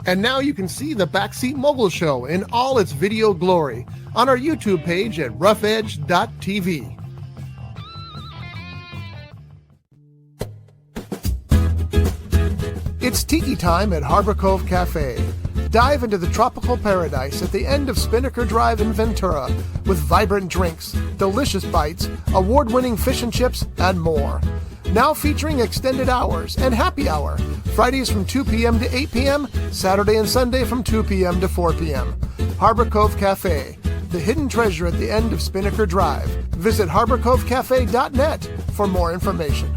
And now you can see the Backseat Mogul Show in all its video glory on our YouTube page at roughedge.tv. It's tiki time at Harbor Cove Cafe. Dive into the tropical paradise at the end of Spinnaker Drive in Ventura with vibrant drinks, delicious bites, award-winning fish and chips, and more. Now featuring extended hours and happy hour, Fridays from 2 p.m. to 8 p.m., Saturday and Sunday from 2 p.m. to 4 p.m. Harbor Cove Cafe, the hidden treasure at the end of Spinnaker Drive. Visit harborcovecafe.net for more information.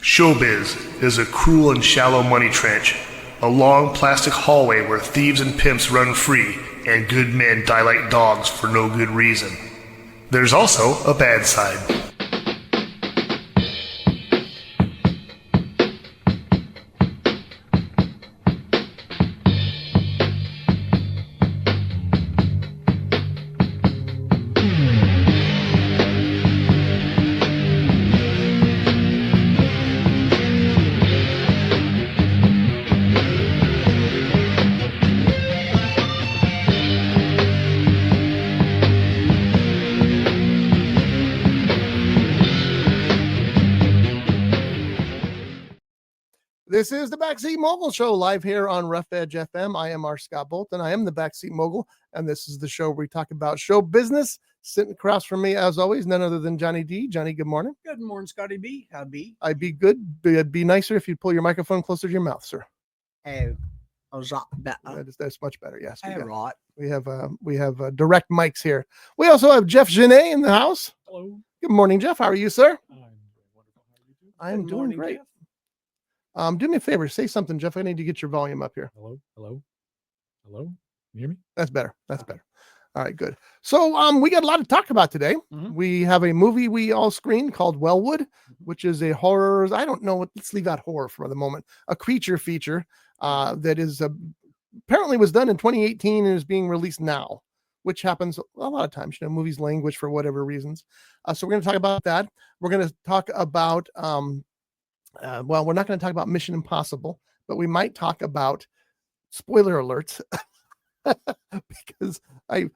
Showbiz is a cruel and shallow money trench, a long plastic hallway where thieves and pimps run free and good men die like dogs for no good reason. There's also a bad side. This is the Backseat Mogul Show live here on Rough Edge FM. I am our Scott Bolton. I am the Backseat Mogul, and this is the show where we talk about show business. Sitting across from me, as always, none other than Johnny D. Johnny, good morning. Good morning, Scotty B. How'd be? I'd be good. It'd be nicer if you pull your microphone closer to your mouth, sir. Oh, I was better. That's much better. Yes, Right. we have direct mics here. We also have Jeff Genet in the house. Hello. Good morning, Jeff. How are you, sir? I'm wonderful. How are you doing? I'm Good doing morning, great. Jeff. Do me a favor. Say something, Jeff. I need to get your volume up here. Hello. Hello. Hello. Can you hear me? That's better. That's better. All right, good. So we got a lot to talk about today. Mhm. We have a movie we all screened called Wellwood, which is a horror. I don't know what. Let's leave out horror for the moment. A creature feature that is apparently was done in 2018 and is being released now, which happens a lot of times. You know, movies languish for whatever reasons. So we're going to talk about that. We're going to talk about. Well, we're not going to talk about Mission Impossible, but we might talk about spoiler alerts because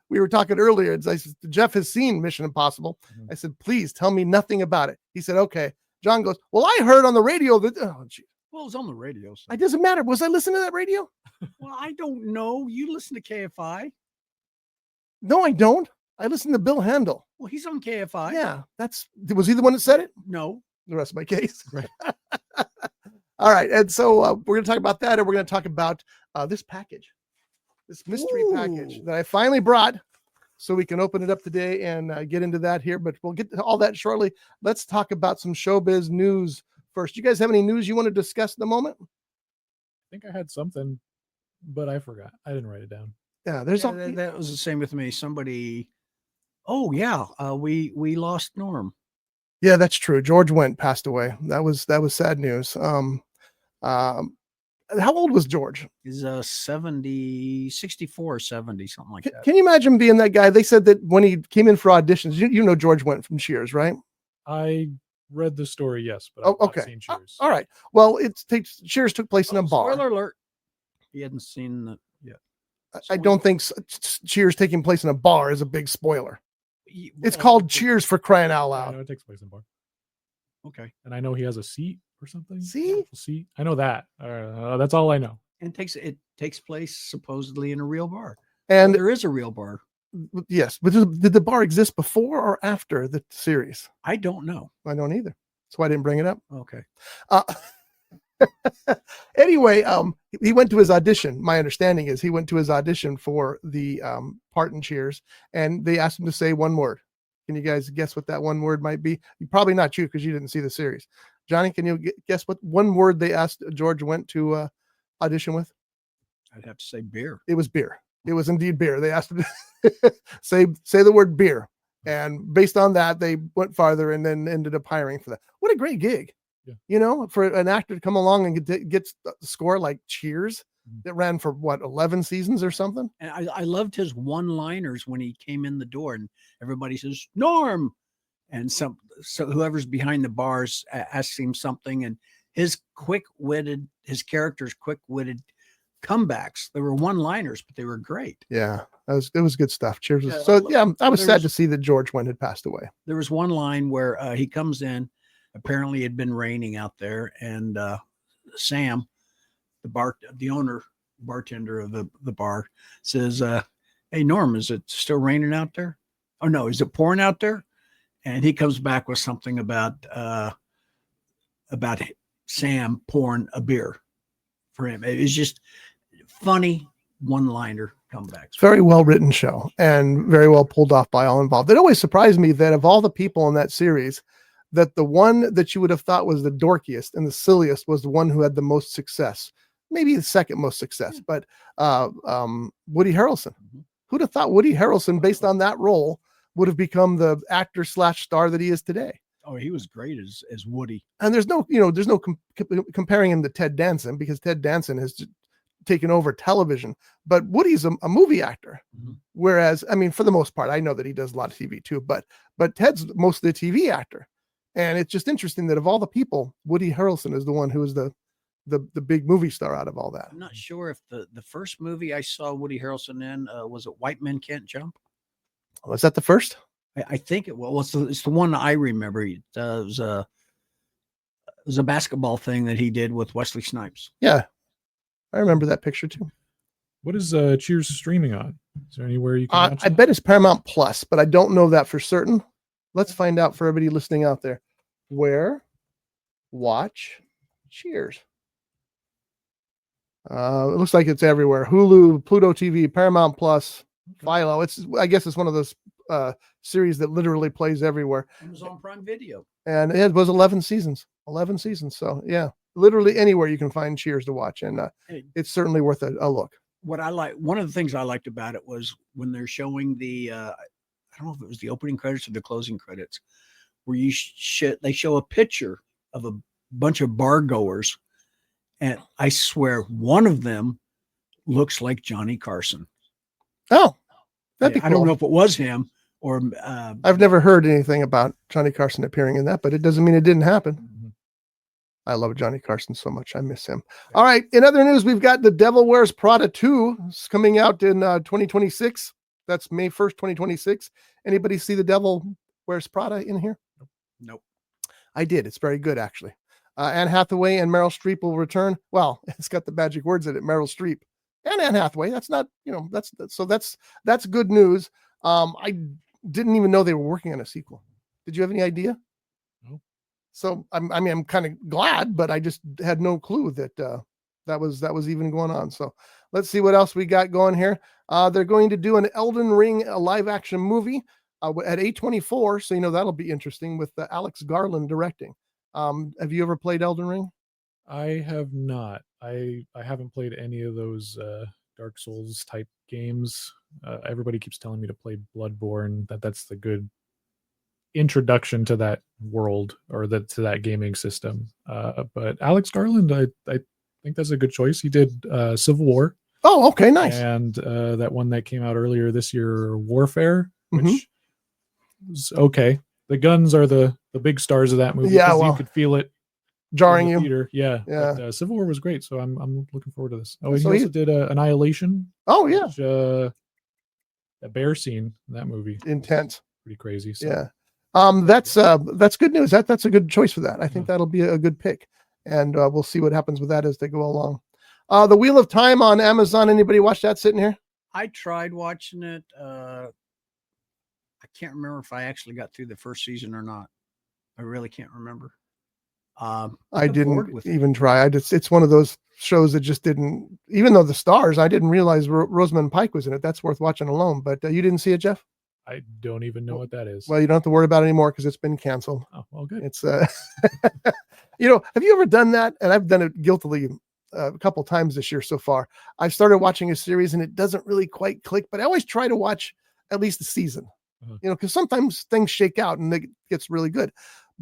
we were talking earlier. I said, Jeff has seen Mission Impossible. I said, please tell me nothing about it. He said, okay. John goes, well, I heard on the radio that, oh, geez. Well, it was on the radio. So. It doesn't matter. Was I listening to that radio? Well, I don't know. You listen to KFI. No, I don't. I listen to Bill Handel. Well, he's on KFI. Yeah, was he the one that said it? No. The rest of my case. Right. All right. And so we're going to talk about that. And we're going to talk about this package, this mystery package that I finally brought so we can open it up today and get into that here. But we'll get to all that shortly. Let's talk about some showbiz news first. You guys have any news you want to discuss at the moment? I think I had something, but I forgot. I didn't write it down. Yeah, that was the same with me. Somebody. Oh yeah, we lost Norm. Yeah, that's true. George passed away. That was sad news. How old was George? He's 64, 70, something like that. Can you imagine being that guy? They said that when he came in for auditions, you know George went from Cheers, right? I read the story, yes, but Oh, I've okay. not seen Cheers. All right. Well, Cheers took place in a bar. Spoiler alert. He hadn't seen it yet. I don't think Cheers taking place in a bar is a big spoiler. It's Well, called Cheers, for crying out I loud. know it takes place in a bar. Okay. And I know he has a seat or something. See? Seat. I know that. That's all I know. And it takes place supposedly in a real bar. And There is a real bar. yes, but did the bar exist before or after the series? I don't know. I don't either. That's why I didn't bring it up. Okay. Anyway, he went to his audition. My understanding is he went to his audition for the part in Cheers, and they asked him to say one word. Can you guys guess what that one word might be? Probably not you because you didn't see the series. Johnny, can you guess what one word they asked George went to audition with? I'd have to say beer. It was beer. It was indeed beer. They asked him to say the word beer, and based on that, they went farther and then ended up hiring for that. What a great gig! Yeah. You know, for an actor to come along and get the score like Cheers that ran for 11 seasons or something. And I loved his one-liners when he came in the door and everybody says, Norm. And so whoever's behind the bars asks him something and his character's quick-witted comebacks. They were one-liners, but they were great. Yeah, it was good stuff. Cheers. Yeah, So yeah, I was sad there's- to see that George Wendt had passed away. There was one line where he comes in. Apparently, it had been raining out there, and Sam, the bartender of the bar, says, "Hey Norm, is it still raining out there? Oh no, is it pouring out there?" And he comes back with something about Sam pouring a beer for him. It was just funny one-liner comebacks. Very well written show and very well pulled off by all involved. It always surprised me that of all the people in that series, that the one that you would have thought was the dorkiest and the silliest was the one who had the most success, maybe the second most success, but Woody Harrelson. Who'd have thought Woody Harrelson, based on that role, would have become the actor / star that he is today? Oh, he was great as Woody. And there's no comparing him to Ted Danson, because Ted Danson has taken over television, but Woody's a movie actor. Mhm. Whereas, I mean, for the most part, I know that he does a lot of TV too, but Ted's mostly a TV actor. And it's just interesting that of all the people, Woody Harrelson is the one who is the big movie star out of all that. I'm not sure if the first movie I saw Woody Harrelson in was it White Men Can't Jump? Was that the first? I think it was. It's the one I remember. It was a basketball thing that he did with Wesley Snipes. Yeah, I remember that picture too. What is Cheers streaming on? Is there anywhere you can watch I bet it's Paramount Plus, but I don't know that for certain. Let's find out for everybody listening out there. Where watch Cheers? It looks like it's everywhere. Hulu, Pluto TV, Paramount Plus, Philo. I guess it's one of those series that literally plays everywhere. Amazon Prime Video. And it was 11 seasons. 11 seasons. So yeah, literally anywhere you can find Cheers to watch, and it's certainly worth a look. One of the things I liked about it was when they're showing the I don't know if it was the opening credits or the closing credits, where they show a picture of a bunch of bar goers, and I swear one of them looks like Johnny Carson. Oh, that'd be cool. I don't know if it was him or I've never heard anything about Johnny Carson appearing in that, but it doesn't mean it didn't happen. Mm-hmm. I love Johnny Carson so much. I miss him. All right. In other news, we've got The Devil Wears Prada 2 coming out in 2026. That's May 1st, 2026. Anybody see The Devil Wears Prada in here? Nope. I did. It's very good, actually. Anne Hathaway and Meryl Streep will return. Well, it's got the magic words in it, Meryl Streep and Anne Hathaway. That's not, that's good news. I didn't even know they were working on a sequel. Did you have any idea? No. So I'm kind of glad, but I just had no clue that that was even going on. So let's see what else we got going here. They're going to do an Elden Ring live action movie at A24, so that'll be interesting with Alex Garland directing. Have you ever played Elden Ring? I have not. I haven't played any of those Dark Souls type games. Everybody keeps telling me to play Bloodborne. That's the good introduction to that world or to that gaming system. But Alex Garland, I think that's a good choice. He did Civil War. Oh, okay, nice. And that one that came out earlier this year, Warfare, which Mhm. was okay. The guns are the big stars of that movie. Yeah, 'cause well, you could feel it jarring in the you. theater. Yeah. Yeah. But, Civil War was great, so I'm looking forward to this. Oh, and So he he- also did Annihilation. Oh yeah, Which, that bear scene in that movie, intense. pretty crazy. So. Yeah. That's good news. That's a good choice for that. I think that'll be a good pick, and we'll see what happens with that as they go along. The Wheel of Time on Amazon. Anybody watch that sitting here? I tried watching it. I can't remember if I actually got through the first season or not. I really can't remember. I got bored didn't with it. even try. It's one of those shows that just didn't, even though the stars, I didn't realize Rosamund Pike was in it. That's worth watching alone. But you didn't see it, Jeff? I don't even know what that is. Well, you don't have to worry about it anymore because it's been canceled. Oh, well, good. It's have you ever done that? And I've done it guiltily a couple times this year so far. I've started watching a series and it doesn't really quite click, but I always try to watch at least a season, because sometimes things shake out and it gets really good.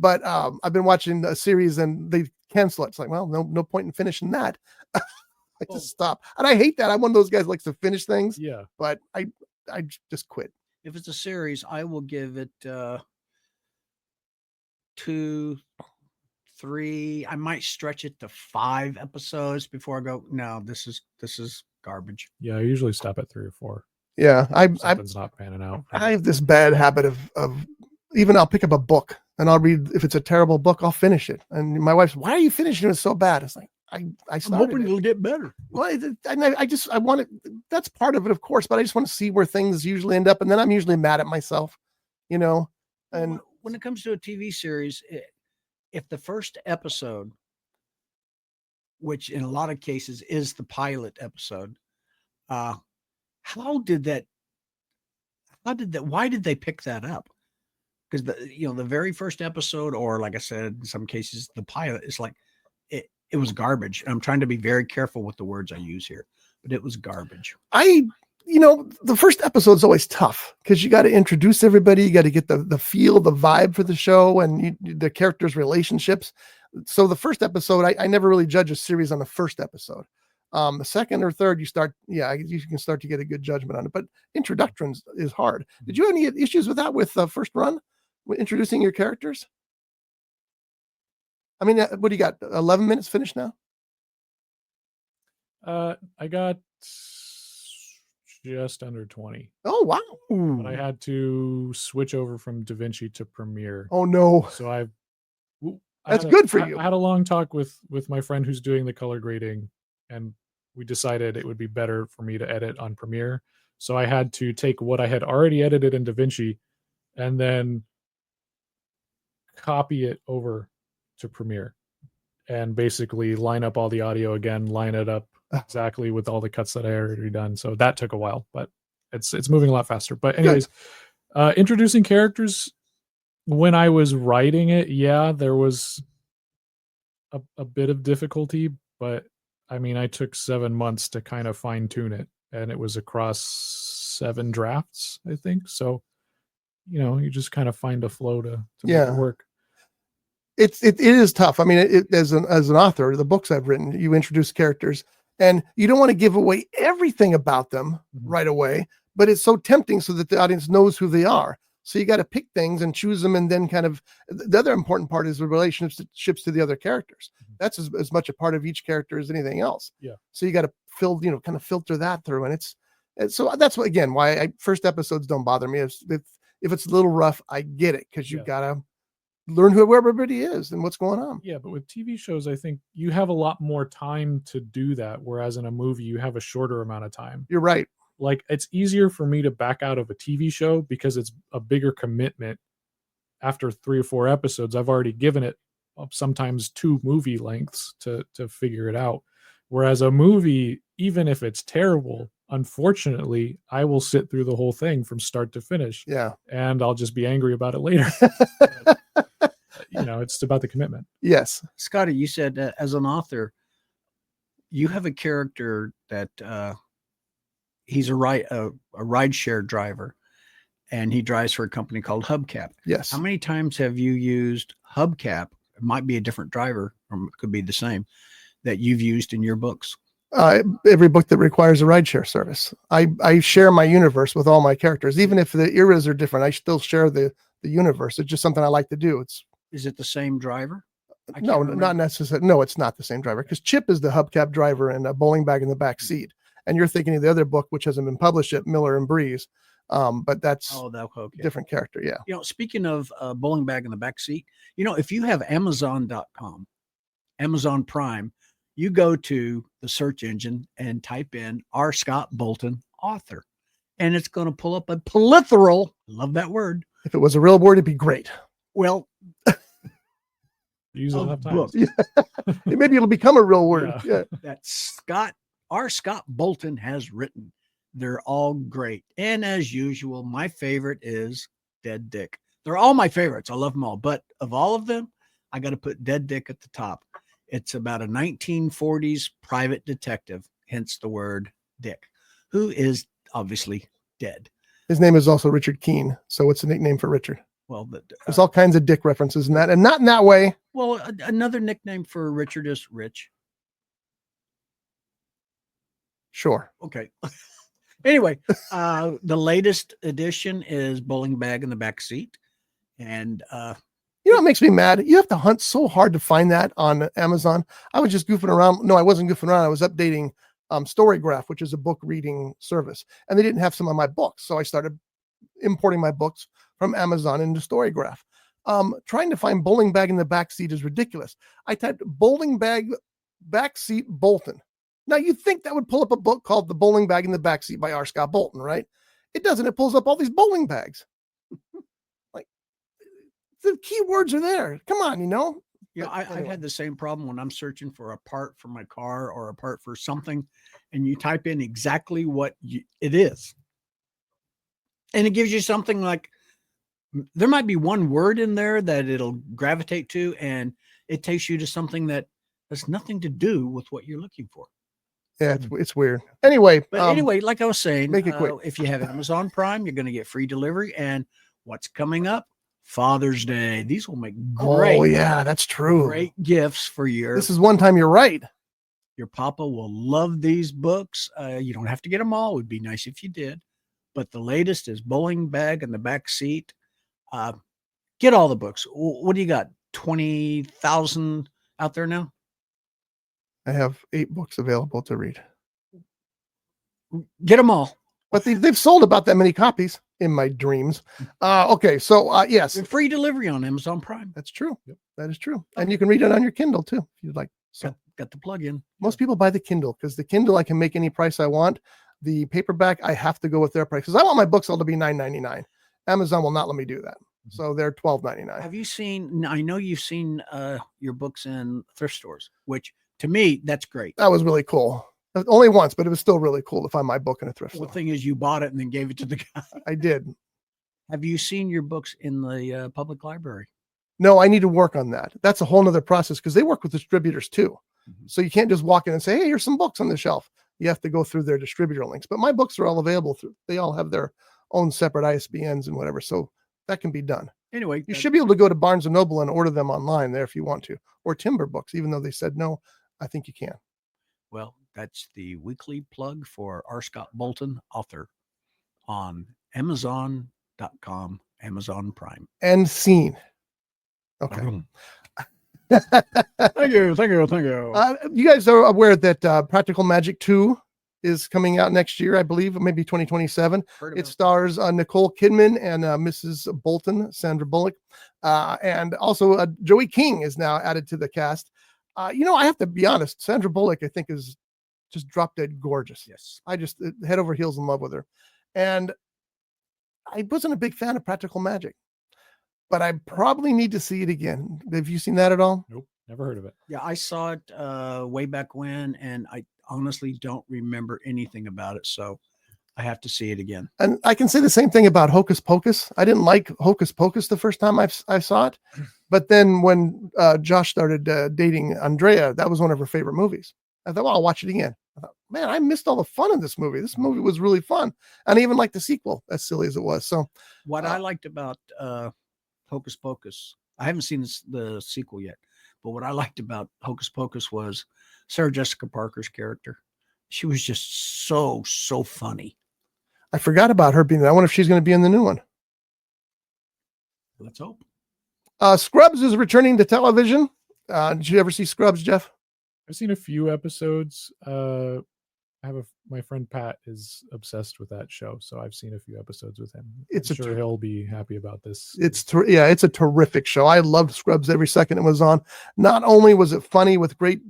But I've been watching a series and they cancel it. It's like, well, no point in finishing that. I just stop. And I hate that. I'm one of those guys who likes to finish things. Yeah. But I just quit. If it's a series, I will give it 2, 3. I might stretch it to 5 episodes before I go, no, this is garbage. Yeah, I usually stop at 3 or 4. Yeah, Something's not panning out. I have this bad habit of even I'll pick up a book and I'll read. If it's a terrible book, I'll finish it. And my wife's, why are you finishing it so bad? It's like I I'm started hoping it. it'll get better. Well, I want it. That's part of it, of course, but I just want to see where things usually end up, and then I'm usually mad at myself, you know. And When it comes to a TV series, if the first episode, which in a lot of cases is the pilot episode, why did they pick that up? Because the very first episode, or like I said, in some cases, the pilot is like, it was garbage. And I'm trying to be very careful with the words I use here, but it was garbage. The first episode's always tough because you got to introduce everybody. You got to get the feel, the vibe for the show and the characters' relationships. So the first episode, I never really judge a series on the first episode. The second or third, you can start to get a good judgment on it. But introductions is hard. Did you have any issues with that with first run, with introducing your characters? I mean, what do you got? 11 minutes finished now? I got just under 20. Oh, wow. But I had to switch over from DaVinci to Premiere. Oh, no. So That's good for you. I had a long talk with my friend who's doing the color grading, and we decided it would be better for me to edit on Premiere. So I had to take what I had already edited in DaVinci and then copy it over to Premiere and basically line up all the audio again, line it up exactly with all the cuts that I already done. So that took a while, but it's moving a lot faster. But anyways, introducing characters, when I was writing it, yeah, there was a bit of difficulty, but I mean, I took 7 months to kind of fine tune it, and it was across 7 drafts, I think. So, you just kind of find a flow to make it work. It is tough. I mean, as an author, the books I've written, you introduce characters and you don't want to give away everything about them right away, but it's so tempting so that the audience knows who they are. So you got to pick things and choose them. And then kind of the other important part is the relationships to the other characters. That's as much a part of each character as anything else. Yeah. So you got to kind of filter that through. And so that's why first episodes don't bother me. If it's a little rough, I get it. Cause you got to learn who everybody is and what's going on. Yeah. But with TV shows, I think you have a lot more time to do that. Whereas in a movie, you have a shorter amount of time. You're right. Like, it's easier for me to back out of a TV show because it's a bigger commitment. After 3 or 4 episodes, I've already given it sometimes 2 movie lengths to figure it out. Whereas a movie, even if it's terrible, unfortunately, I will sit through the whole thing from start to finish. Yeah. And I'll just be angry about it later. It's about the commitment. Yes. Scotty, you said as an author, you have a character that he's a rideshare driver, and he drives for a company called Hubcap. Yes. How many times have you used Hubcap? It might be a different driver, or it could be the same, that you've used in your books. Every book that requires a rideshare service. I share my universe with all my characters. Even if the eras are different, I still share the universe. It's just something I like to do. Is it the same driver? No, not necessarily. No, it's not the same driver, because Chip is the Hubcap driver and a bowling bag in the back seat. And you're thinking of the other book, which hasn't been published yet, Miller and Breeze. But that's different character. Yeah. Speaking of bowling bag in the back seat, if you have Amazon.com, Amazon Prime, you go to the search engine and type in R. Scott Bolton author, and it's going to pull up a plethora. Love that word. If it was a real word, it'd be great. Well, use it enough times. Maybe it'll become a real word. Yeah. That R. Scott Bolton has written. They're all great. And as usual, my favorite is Dead Dick. They're all my favorites. I love them all. But of all of them, I got to put Dead Dick at the top. It's about a 1940s private detective, hence the word Dick, who is obviously dead. His name is also Richard Keene. So it's a nickname for Richard. Well, there's all kinds of Dick references in that, and not in that way. Well, another nickname for Richard is Rich. Sure. Okay. Anyway, the latest edition is Bowling Bag in the Back Seat. And You know what makes me mad? You have to hunt so hard to find that on Amazon. I was just goofing around. No, I wasn't goofing around. I was updating Storygraph, which is a book reading service, and they didn't have some of my books. So I started importing my books from Amazon into Storygraph. Trying to find Bowling Bag in the Backseat is ridiculous. I typed Bowling Bag Backseat Bolton. Now you'd think that would pull up a book called The Bowling Bag in the Backseat by R. Scott Bolton, right? It doesn't. It pulls up all these bowling bags. Like the keywords are there. Come on, Yeah, But I've anyway. had the same problem when I'm searching for a part for my car or a part for something, and you type in exactly what it is. And it gives you something like, there might be one word in there that it'll gravitate to, and it takes you to something that has nothing to do with what you're looking for. Yeah, it's weird. Anyway, But anyway, like I was saying, make it quick. If you have Amazon Prime, you're going to get free delivery. And what's coming up? Father's Day. These will make great, Oh yeah, that's true. great gifts for This is one time you're right. your papa will love these books. You don't have to get them all. It would be nice if you did. But the latest is Bowling Bag in the Back Seat. Get all the books. What do you got? 20,000 out there now? I have 8 books available to read, Get them all. but they've sold about that many copies in my dreams. Okay, so yes, And free delivery on Amazon Prime. that's true. That is true, and you can read it on your Kindle too if you'd like. So Got the plug-in. most people buy the Kindle because the Kindle I can make any price I want. The paperback I have to go with their price because I want my books all to be $9.99. Amazon will not let me do that, so they're $12.99. Have you seen? I know you've seen your books in thrift stores, which to me that's great. That was really cool. Only once, but it was still really cool to find my book in a thrift The store. thing is, you bought it and then gave it to the guy. I did. Have you seen your books in the public library? No, I need to work on that. That's a whole nother process because they work with distributors too. So you can't just walk in and say, hey, here's some books on the shelf. You have to go through their distributor links. But my books are all available through, they all have their own separate ISBNs and whatever. So that can be done. Anyway, You should be able to go to Barnes and Noble and order them online there if you want to, or Timber Books, even though they said no, I think you can. Well, that's the weekly plug for R. Scott Bolton, author, on Amazon.com, Amazon Prime. And scene. Okay. Thank you. You guys are aware that Practical Magic 2 is coming out next year, I believe, maybe 2027. It stars Nicole Kidman and Mrs. Bolton, Sandra Bullock. And also Joey King is now added to the cast. I have to be honest, Sandra Bullock, I think, is just drop dead gorgeous. Yes. I just head over heels in love with her. And I wasn't a big fan of Practical Magic, but I probably need to see it again. Have you seen that at all? Nope, never heard of it. Yeah, I saw it way back when, and I honestly don't remember anything about it. So I have to see it again. And I can say the same thing about Hocus Pocus. I didn't like Hocus Pocus the first time I saw it. But then when Josh started dating Andrea, that was one of her favorite movies. I thought, well, I'll watch it again. I thought, man, I missed all the fun in this movie. This movie was really fun. And I even liked the sequel, as silly as it was. So What I liked about Hocus Pocus, I haven't seen the sequel yet, but what I liked about Hocus Pocus was Sarah Jessica Parker's character. She was just so funny. I forgot about her being there. I wonder if she's going to be in the new one. Let's hope. Scrubs is returning to television. Did you ever see Scrubs, Jeff? I've seen a few episodes. My friend Pat is obsessed with that show, so I've seen a few episodes with him. It's I'm sure he'll be happy about this. It's a terrific show. I loved Scrubs every second it was on. Not only was it funny with great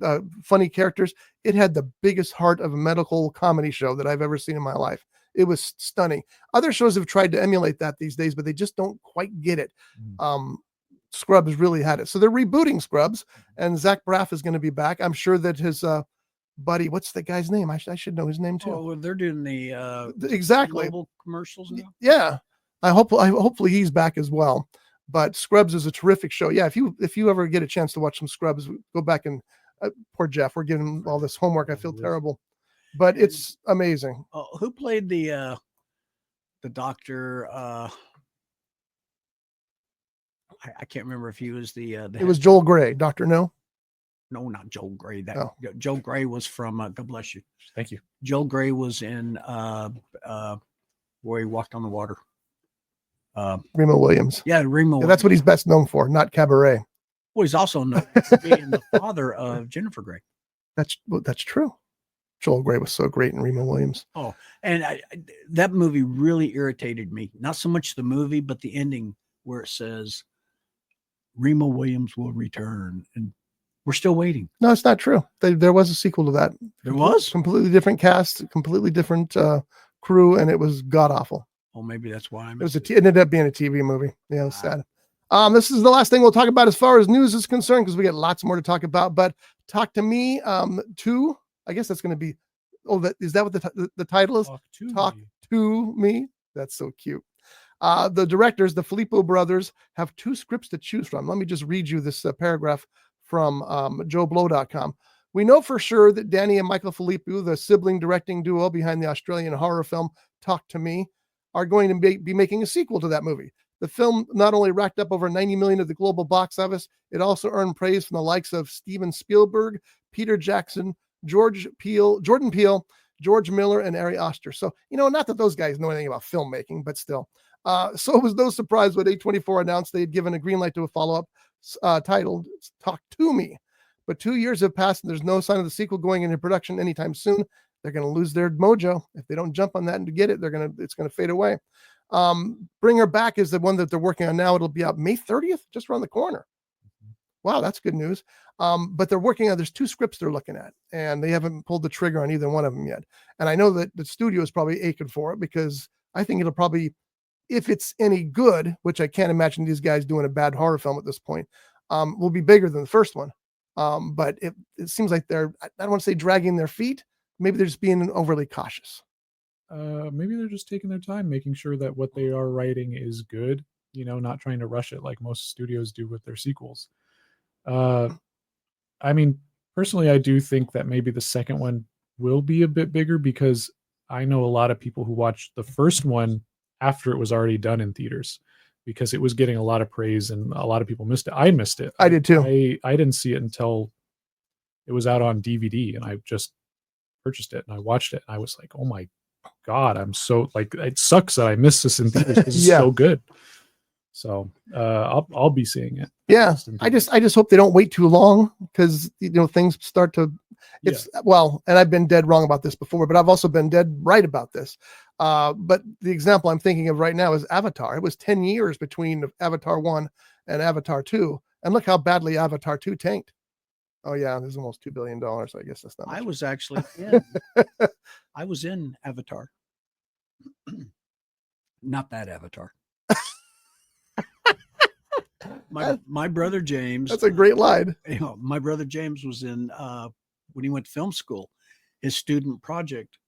funny characters, it had the biggest heart of a medical comedy show that I've ever seen in my life. It was stunning. Other shows have tried to emulate that these days, but they just don't quite get it. Scrubs really had it. So they're rebooting Scrubs, and Zach Braff is going to be back. I'm sure that his buddy, what's the guy's name? I should know his name too. Oh, they're doing the exactly global commercials now. Yeah, hopefully he's back as well. But Scrubs is a terrific show. Yeah, if you ever get a chance to watch some Scrubs, go back and poor Jeff. We're giving him all this homework. I feel terrible, but it's amazing. Who played the doctor? I can't remember if he was the It was Joel Grey, Dr. No. No, not Joel Grey. Oh. Joel Grey was from God bless you. Thank you. Joel Grey was in where he walked on the water. Remo Williams. Yeah, Remo. Yeah, that's what he's best known for, not Cabaret. Well, he's also known for being the father of Jennifer Grey. That's true. Joel Grey was so great in Remo Williams. Oh, and that movie really irritated me. Not so much the movie, but the ending where it says Remo Williams will return, and we're still waiting. No, it's not true. There was a sequel to that. There was? Completely different cast, completely different crew, and it was god awful. Oh, maybe that's why it ended up being a TV movie. Yeah, it was sad. This is the last thing we'll talk about as far as news is concerned, because we got lots more to talk about. But Talk to Me 2, I guess that's going to be. Oh, is that what the title is? Talk to Me. That's so cute. The directors, the Filippo brothers, have 2 scripts to choose from. Let me just read you this paragraph from JoeBlow.com. We know for sure that Danny and Michael Filippo, the sibling directing duo behind the Australian horror film Talk to Me, are going to be making a sequel to that movie. The film not only racked up over 90 million at the global box office, it also earned praise from the likes of Steven Spielberg, Peter Jackson, Jordan Peele, George Miller, and Ari Aster. So, not that those guys know anything about filmmaking, but still. So it was no surprise when A24 announced they had given a green light to a follow-up titled Talk to Me. But 2 years have passed and there's no sign of the sequel going into production anytime soon. They're going to lose their mojo. If they don't jump on that and to get it, it's going to fade away. Bring Her Back is the one that they're working on now. It'll be out May 30th, just around the corner. Wow, that's good news. But they're working on, there's 2 scripts they're looking at, and they haven't pulled the trigger on either one of them yet. And I know that the studio is probably aching for it, because I think it'll probably, if it's any good, which I can't imagine these guys doing a bad horror film at this point, will be bigger than the first one. But it seems like I don't want to say dragging their feet. Maybe they're just being overly cautious. Maybe they're just taking their time, making sure that what they are writing is good, not trying to rush it like most studios do with their sequels. I mean, personally, I do think that maybe the second one will be a bit bigger, because I know a lot of people who watched the first one after it was already done in theaters, because it was getting a lot of praise and a lot of people missed it. I missed it. I did too. I didn't see it until it was out on DVD, and I just purchased it and I watched it. And I was like, oh my God, I'm so it sucks that I missed this in theaters because it's so good. So I'll be seeing it. Yeah. I just hope they don't wait too long, because things start to well, and I've been dead wrong about this before, but I've also been dead right about this. But the example I'm thinking of right now is Avatar. It was 10 years between Avatar 1 and Avatar 2. And look how badly Avatar 2 tanked. Oh yeah, there's almost $2 billion. So I guess that's not much. I was actually I was in Avatar. Not that Avatar. My brother James. That's a great line. My brother James was in when he went to film school. His student project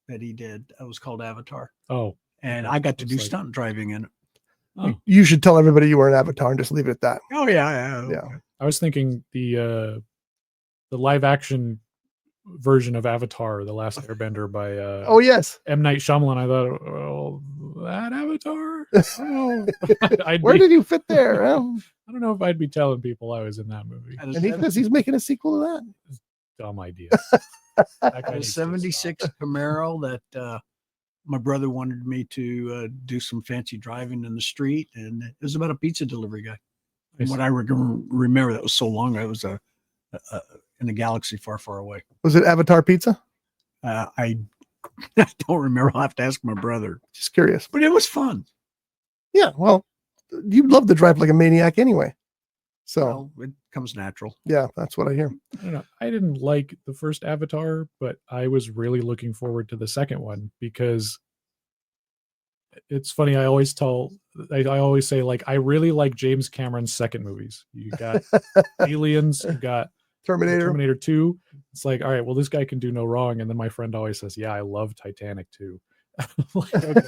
that he did was called Avatar. Oh, and I got to do stunt driving in it. Oh. You should tell everybody you were an Avatar and just leave it at that. Oh yeah. I was thinking the live action version of Avatar, The Last Airbender by oh yes, M. Night Shyamalan. I thought, oh, that Avatar. Where did you fit there? I don't know if I'd be telling people I was in that movie. And he's making a sequel to that. Dumb idea. A 76 Camaro that my brother wanted me to do some fancy driving in the street, and it was about a pizza delivery guy. And what I remember, that was so long. It was in a galaxy far, far away. Was it Avatar Pizza? I don't remember. I'll have to ask my brother. Just curious. But it was fun. Yeah, well, you love to drive like a maniac anyway. So it comes natural. Yeah, that's what I hear. I don't know. I didn't like the first Avatar, but I was really looking forward to the second one, because it's funny. I always say, like, I really like James Cameron's second movies. You got Aliens, you got Terminator 2. It's like, all right, well, this guy can do no wrong. And then my friend always says, yeah, I love Titanic too. Like, okay.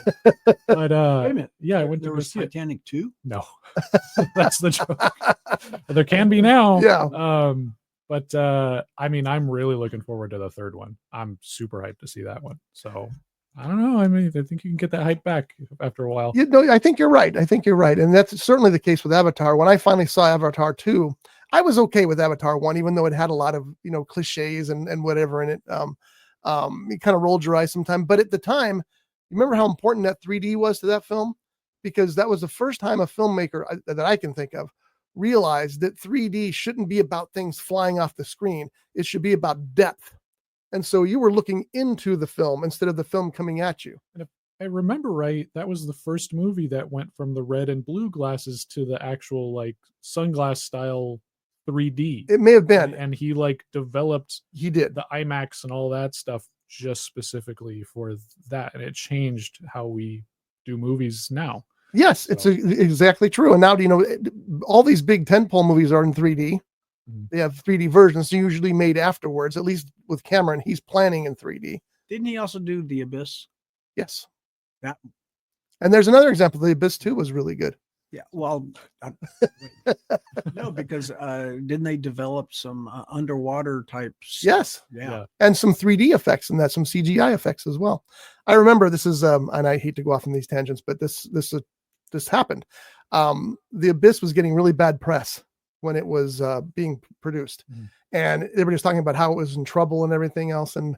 But wait a minute. Yeah, I went to was Titanic 2? No. That's the joke. There can be now. Yeah. But I mean, I'm really looking forward to the third one. I'm super hyped to see that one. So I don't know. I mean, I think you can get that hype back after a while. I think you're right. And that's certainly the case with Avatar. When I finally saw Avatar 2, I was okay with Avatar 1, even though it had a lot of, cliches and whatever in it. You kind of rolled your eyes sometimes. But at the time, you remember how important that 3D was to that film? because that was the first time a filmmaker that I can think of realized that 3D shouldn't be about things flying off the screen. It should be about depth. And so you were looking into the film instead of the film coming at you. And if I remember right, that was the first movie that went from the red and blue glasses to the actual like sunglass style 3D. It may have been. And he like developed He did. the IMAX and all that stuff just specifically for that. And it changed how we do movies now. Yes, it's exactly true. And now, all these big tentpole movies are in 3D. They have 3D versions usually made afterwards, at least with Cameron. He's planning in 3D. Didn't he also do The Abyss? Yes. Yeah. And there's another example. The Abyss 2 was really good. Yeah. Well, no, because didn't they develop some underwater types? Yes. Yeah. And some 3D effects and some CGI effects as well. I remember this is, and I hate to go off on these tangents, but this happened. The Abyss was getting really bad press when it was being produced. And everybody was talking about how it was in trouble and everything else. And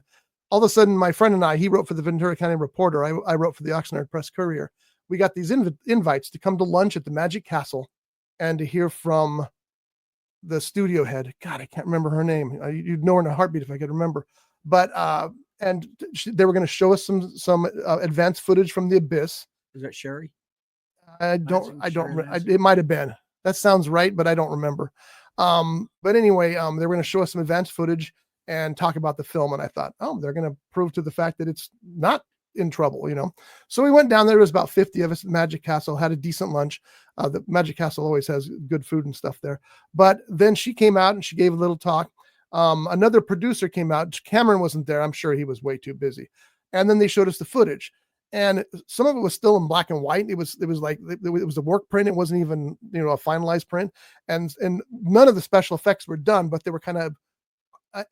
all of a sudden, my friend and I, he wrote for the Ventura County Reporter. I wrote for the Oxnard Press Courier. We got these invites to come to lunch at the Magic Castle and to hear from the studio head. God, I can't remember her name. You'd know her in a heartbeat if I could remember. But and they were going to show us some advanced footage from The Abyss. Is that Sherry? It might have been. That sounds right, but I don't remember. But anyway, they were going to show us some advanced footage and talk about the film. And I thought, they're going to prove to the fact that it's not in trouble, So we went down there. It was about 50 of us at Magic Castle, had a decent lunch. The Magic Castle always has good food and stuff there. But then she came out and she gave a little talk. Another producer came out. Cameron wasn't there. I'm sure he was way too busy. And then they showed us the footage. And some of it was still in black and white. It was a work print. It wasn't even, a finalized print. And none of the special effects were done, but they were kind of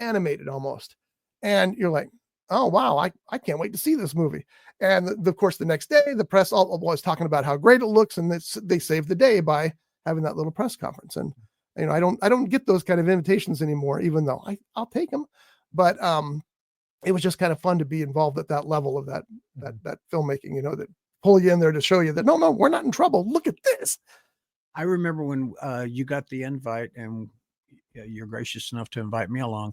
animated almost. And you're like, oh, wow, I can't wait to see this movie. And of course, the next day, the press all was talking about how great it looks. And they saved the day by having that little press conference. And, I don't get those kind of invitations anymore, even though I'll take them. But, it was just kind of fun to be involved at that level of that filmmaking, that pull you in there to show you that, no, we're not in trouble. Look at this. I remember when you got the invite and you're gracious enough to invite me along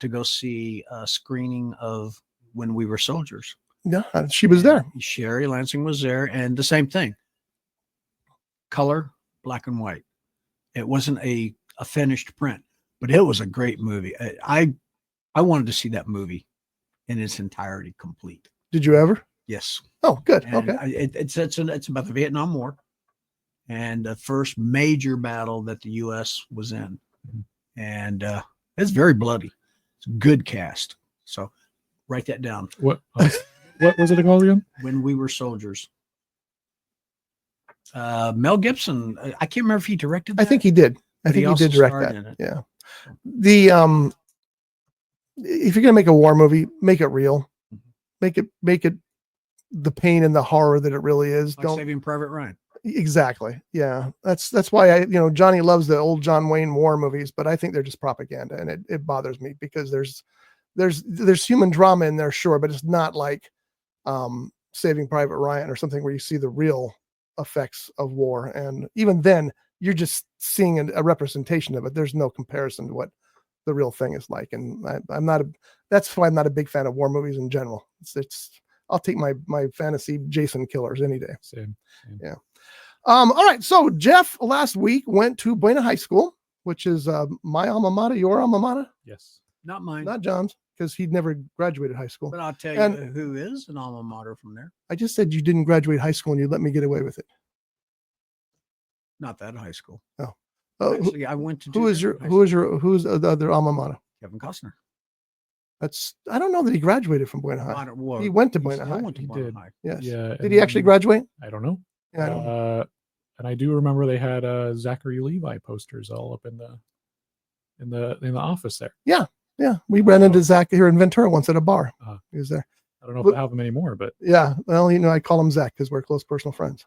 to go see a screening of When We Were Soldiers. Yeah, she was there. Sherry Lansing was there, and the same thing. Color, black and white. It wasn't a finished print, but it was a great movie. I wanted to see that movie in its entirety complete. Did you ever? Yes. Oh, good. And okay. It's about the Vietnam War and the first major battle that the U.S. was in. And it's very bloody. It's a good cast. So write that down. What was it called again? When We Were Soldiers. Mel Gibson. I can't remember if he directed that. I think he did. I think he did direct that. Yeah. The if you're gonna make a war movie, make it real. Make it the pain and the horror that it really is. Like Saving Private Ryan. Exactly. Yeah. That's why Johnny loves the old John Wayne war movies, but I think they're just propaganda, and it bothers me because there's human drama in there, sure, but it's not like Saving Private Ryan or something where you see the real effects of war. And even then, you're just seeing a representation of it. There's no comparison to what the real thing is like. And that's why I'm not a big fan of war movies in general. I'll take my fantasy Jason killers any day. Same. Yeah. All right. So Jeff last week went to Buena High School, which is my alma mater, your alma mater. Yes. Not mine. Not John's, because he'd never graduated high school. But I'll tell you who is an alma mater from there. I just said you didn't graduate high school and you let me get away with it. Not that high school. Oh. Actually, I went to. Who's the other alma mater? Kevin Costner. I don't know that he graduated from Buena High. He went to Buena High. He did. High. Yes. Yeah. Did he actually graduate? I don't know. Yeah, I don't know. And I do remember they had Zachary Levi posters all up in the office there. Yeah. We ran into Zach here in Ventura once at a bar. He was there. I don't know if they have him anymore, but yeah. Well, I call him Zach because we're close personal friends.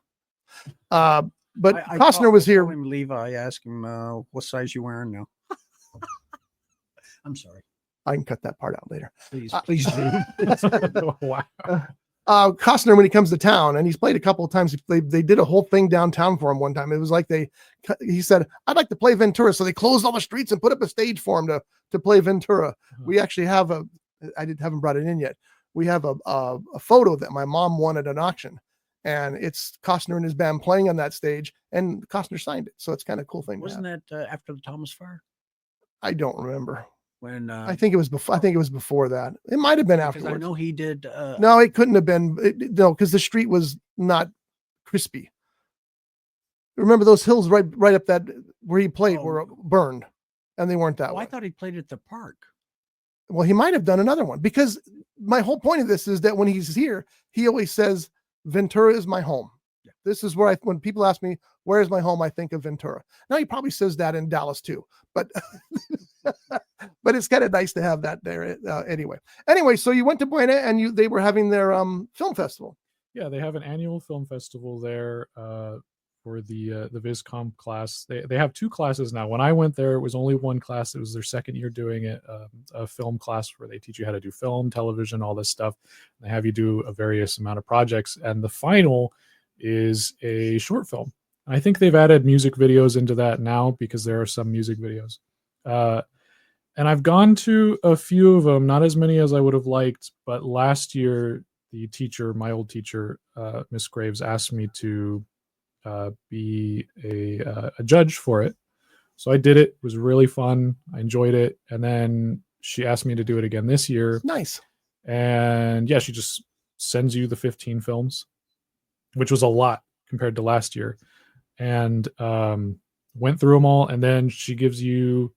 But Costner was here. I call him Levi. I asked him what size you wearing now. I'm sorry. I can cut that part out later. Please do. Wow. Costner, when he comes to town, and he's played a couple of times, they did a whole thing downtown for him one time. It was like he said, I'd like to play Ventura. So they closed all the streets and put up a stage for him to play Ventura. We actually have haven't brought it in yet. We have a photo that my mom won at an auction, and it's Costner and his band playing on that stage, and Costner signed it. So it's kind of a cool thing. Wasn't that after the Thomas Fire? I don't remember. When I think it was before. I think it was before that. It might have been afterwards. I know he did. No, it couldn't have been. No, because the street was not crispy. Remember those hills right up that where he played were burned, and they weren't that way. I thought he played at the park. Well, he might have done another one, because my whole point of this is that when he's here, he always says, Ventura is my home. Yeah. This is where when people ask me, where is my home? I think of Ventura. Now he probably says that in Dallas too, but but it's kind of nice to have that there anyway. So you went to Buena, and they were having their film festival. Yeah, they have an annual film festival there for the VisCom class. They have 2 classes now. When I went there, it was only one class. It was their second year doing it, a film class where they teach you how to do film, television, all this stuff. They have you do a various amount of projects, and the final is a short film. I think they've added music videos into that now, because there are some music videos. And I've gone to a few of them, not as many as I would have liked, but last year, the teacher, my old teacher, Miss Graves, asked me to be a judge for it. So I did it. It was really fun. I enjoyed it. And then she asked me to do it again this year. Nice. And yeah, she just sends you the 15 films, which was a lot compared to last year. And went through them all. And then she gives you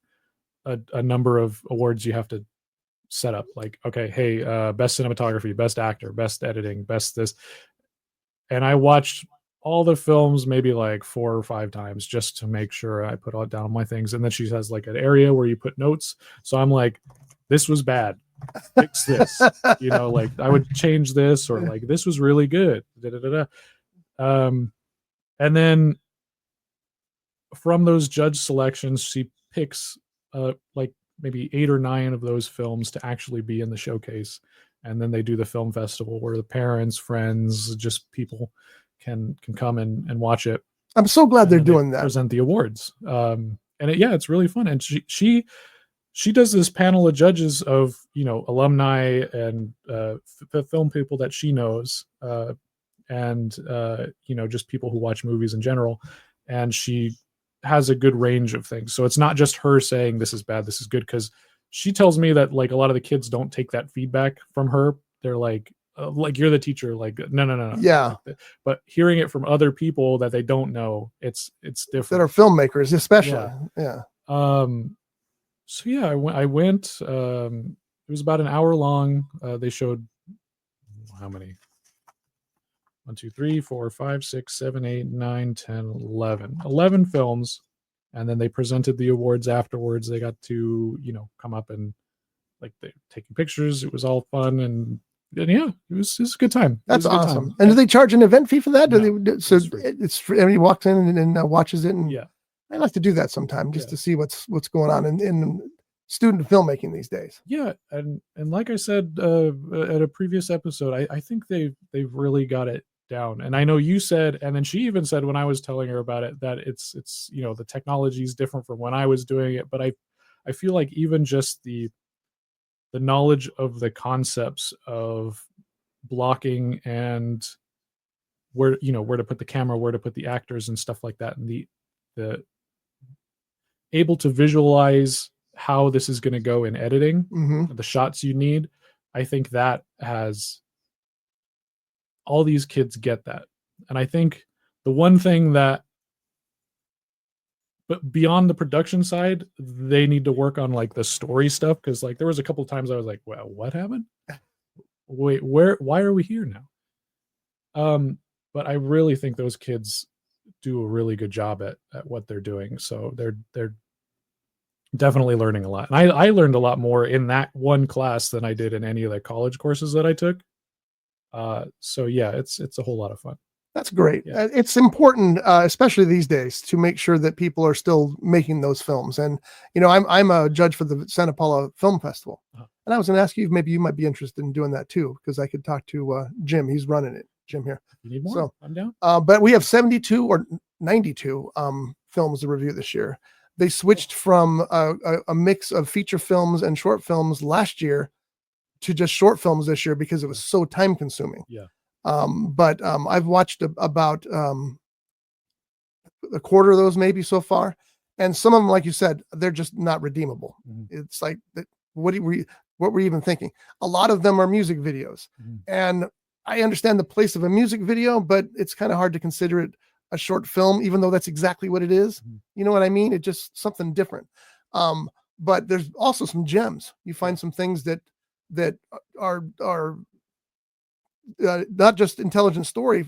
a number of awards you have to set up. Like, okay, hey, best cinematography, best actor, best editing, best this. And I watched all the films maybe like 4 or 5 times just to make sure I put all down my things. And then she has like an area where you put notes. So I'm like, this was bad. Fix this. Like I would change this, or like this was really good. And then from those judge selections, she picks like maybe 8 or 9 of those films to actually be in the showcase. And then they do the film festival where the parents, friends, just people can come and watch it. I'm so glad they're doing that. Present the awards. And it's really fun. And she does this panel of judges of, alumni and film people that she knows, and just people who watch movies in general. And she has a good range of things. So it's not just her saying this is bad, this is good, because she tells me that like a lot of the kids don't take that feedback from her. They're like you're the teacher, like no. Yeah. But hearing it from other people that they don't know, it's different. That are filmmakers, especially. Yeah. So yeah, I went. It was about an hour long. They showed how many? 1, 2, 3, 4, 5, 6, 7, 8, 9, 10, 11 films. And then they presented the awards afterwards. They got to, come up and like they taking pictures. It was all fun. And yeah, it was a good time. That's awesome. And do they charge an event fee for that? No, so it's free. Everybody walks in and watches it. And yeah, I like to do that sometime just to see what's going on in student filmmaking these days. Yeah. And like I said, at a previous episode, I think they've really got it down. And I know you said, and then she even said when I was telling her about it, that it's the technology is different from when I was doing it. But I feel like even just the knowledge of the concepts of blocking and where to put the camera, where to put the actors and stuff like that, and the able to visualize how this is going to go in editing, the shots you need. I think that has all these kids get that. And I think the one thing that, but beyond the production side, they need to work on like the story stuff. Cause like there was a couple of times I was like, well, what happened? Wait, why are we here now? But I really think those kids do a really good job at what they're doing. So they're definitely learning a lot. And I learned a lot more in that one class than I did in any of the college courses that I took. So yeah, it's a whole lot of fun. That's great. Yeah. It's important, especially these days, to make sure that people are still making those films. And I'm a judge for the Santa Paula Film Festival, and I was going to ask you if maybe you might be interested in doing that too, because I could talk to Jim. He's running it. Jim here. You need more? So I'm down. but we have 72 or 92 films to review this year. They switched from a mix of feature films and short films last year to just short films this year because it was so time consuming. Yeah. But I've watched about a quarter of those maybe so far, and some of them, like you said, they're just not redeemable. It's like, what were you even thinking? A lot of them are music videos, and I understand the place of a music video, but it's kind of hard to consider it a short film, even though that's exactly what it is. You know what I mean? It's just something different. But there's also some gems. You find some things that are not just intelligent story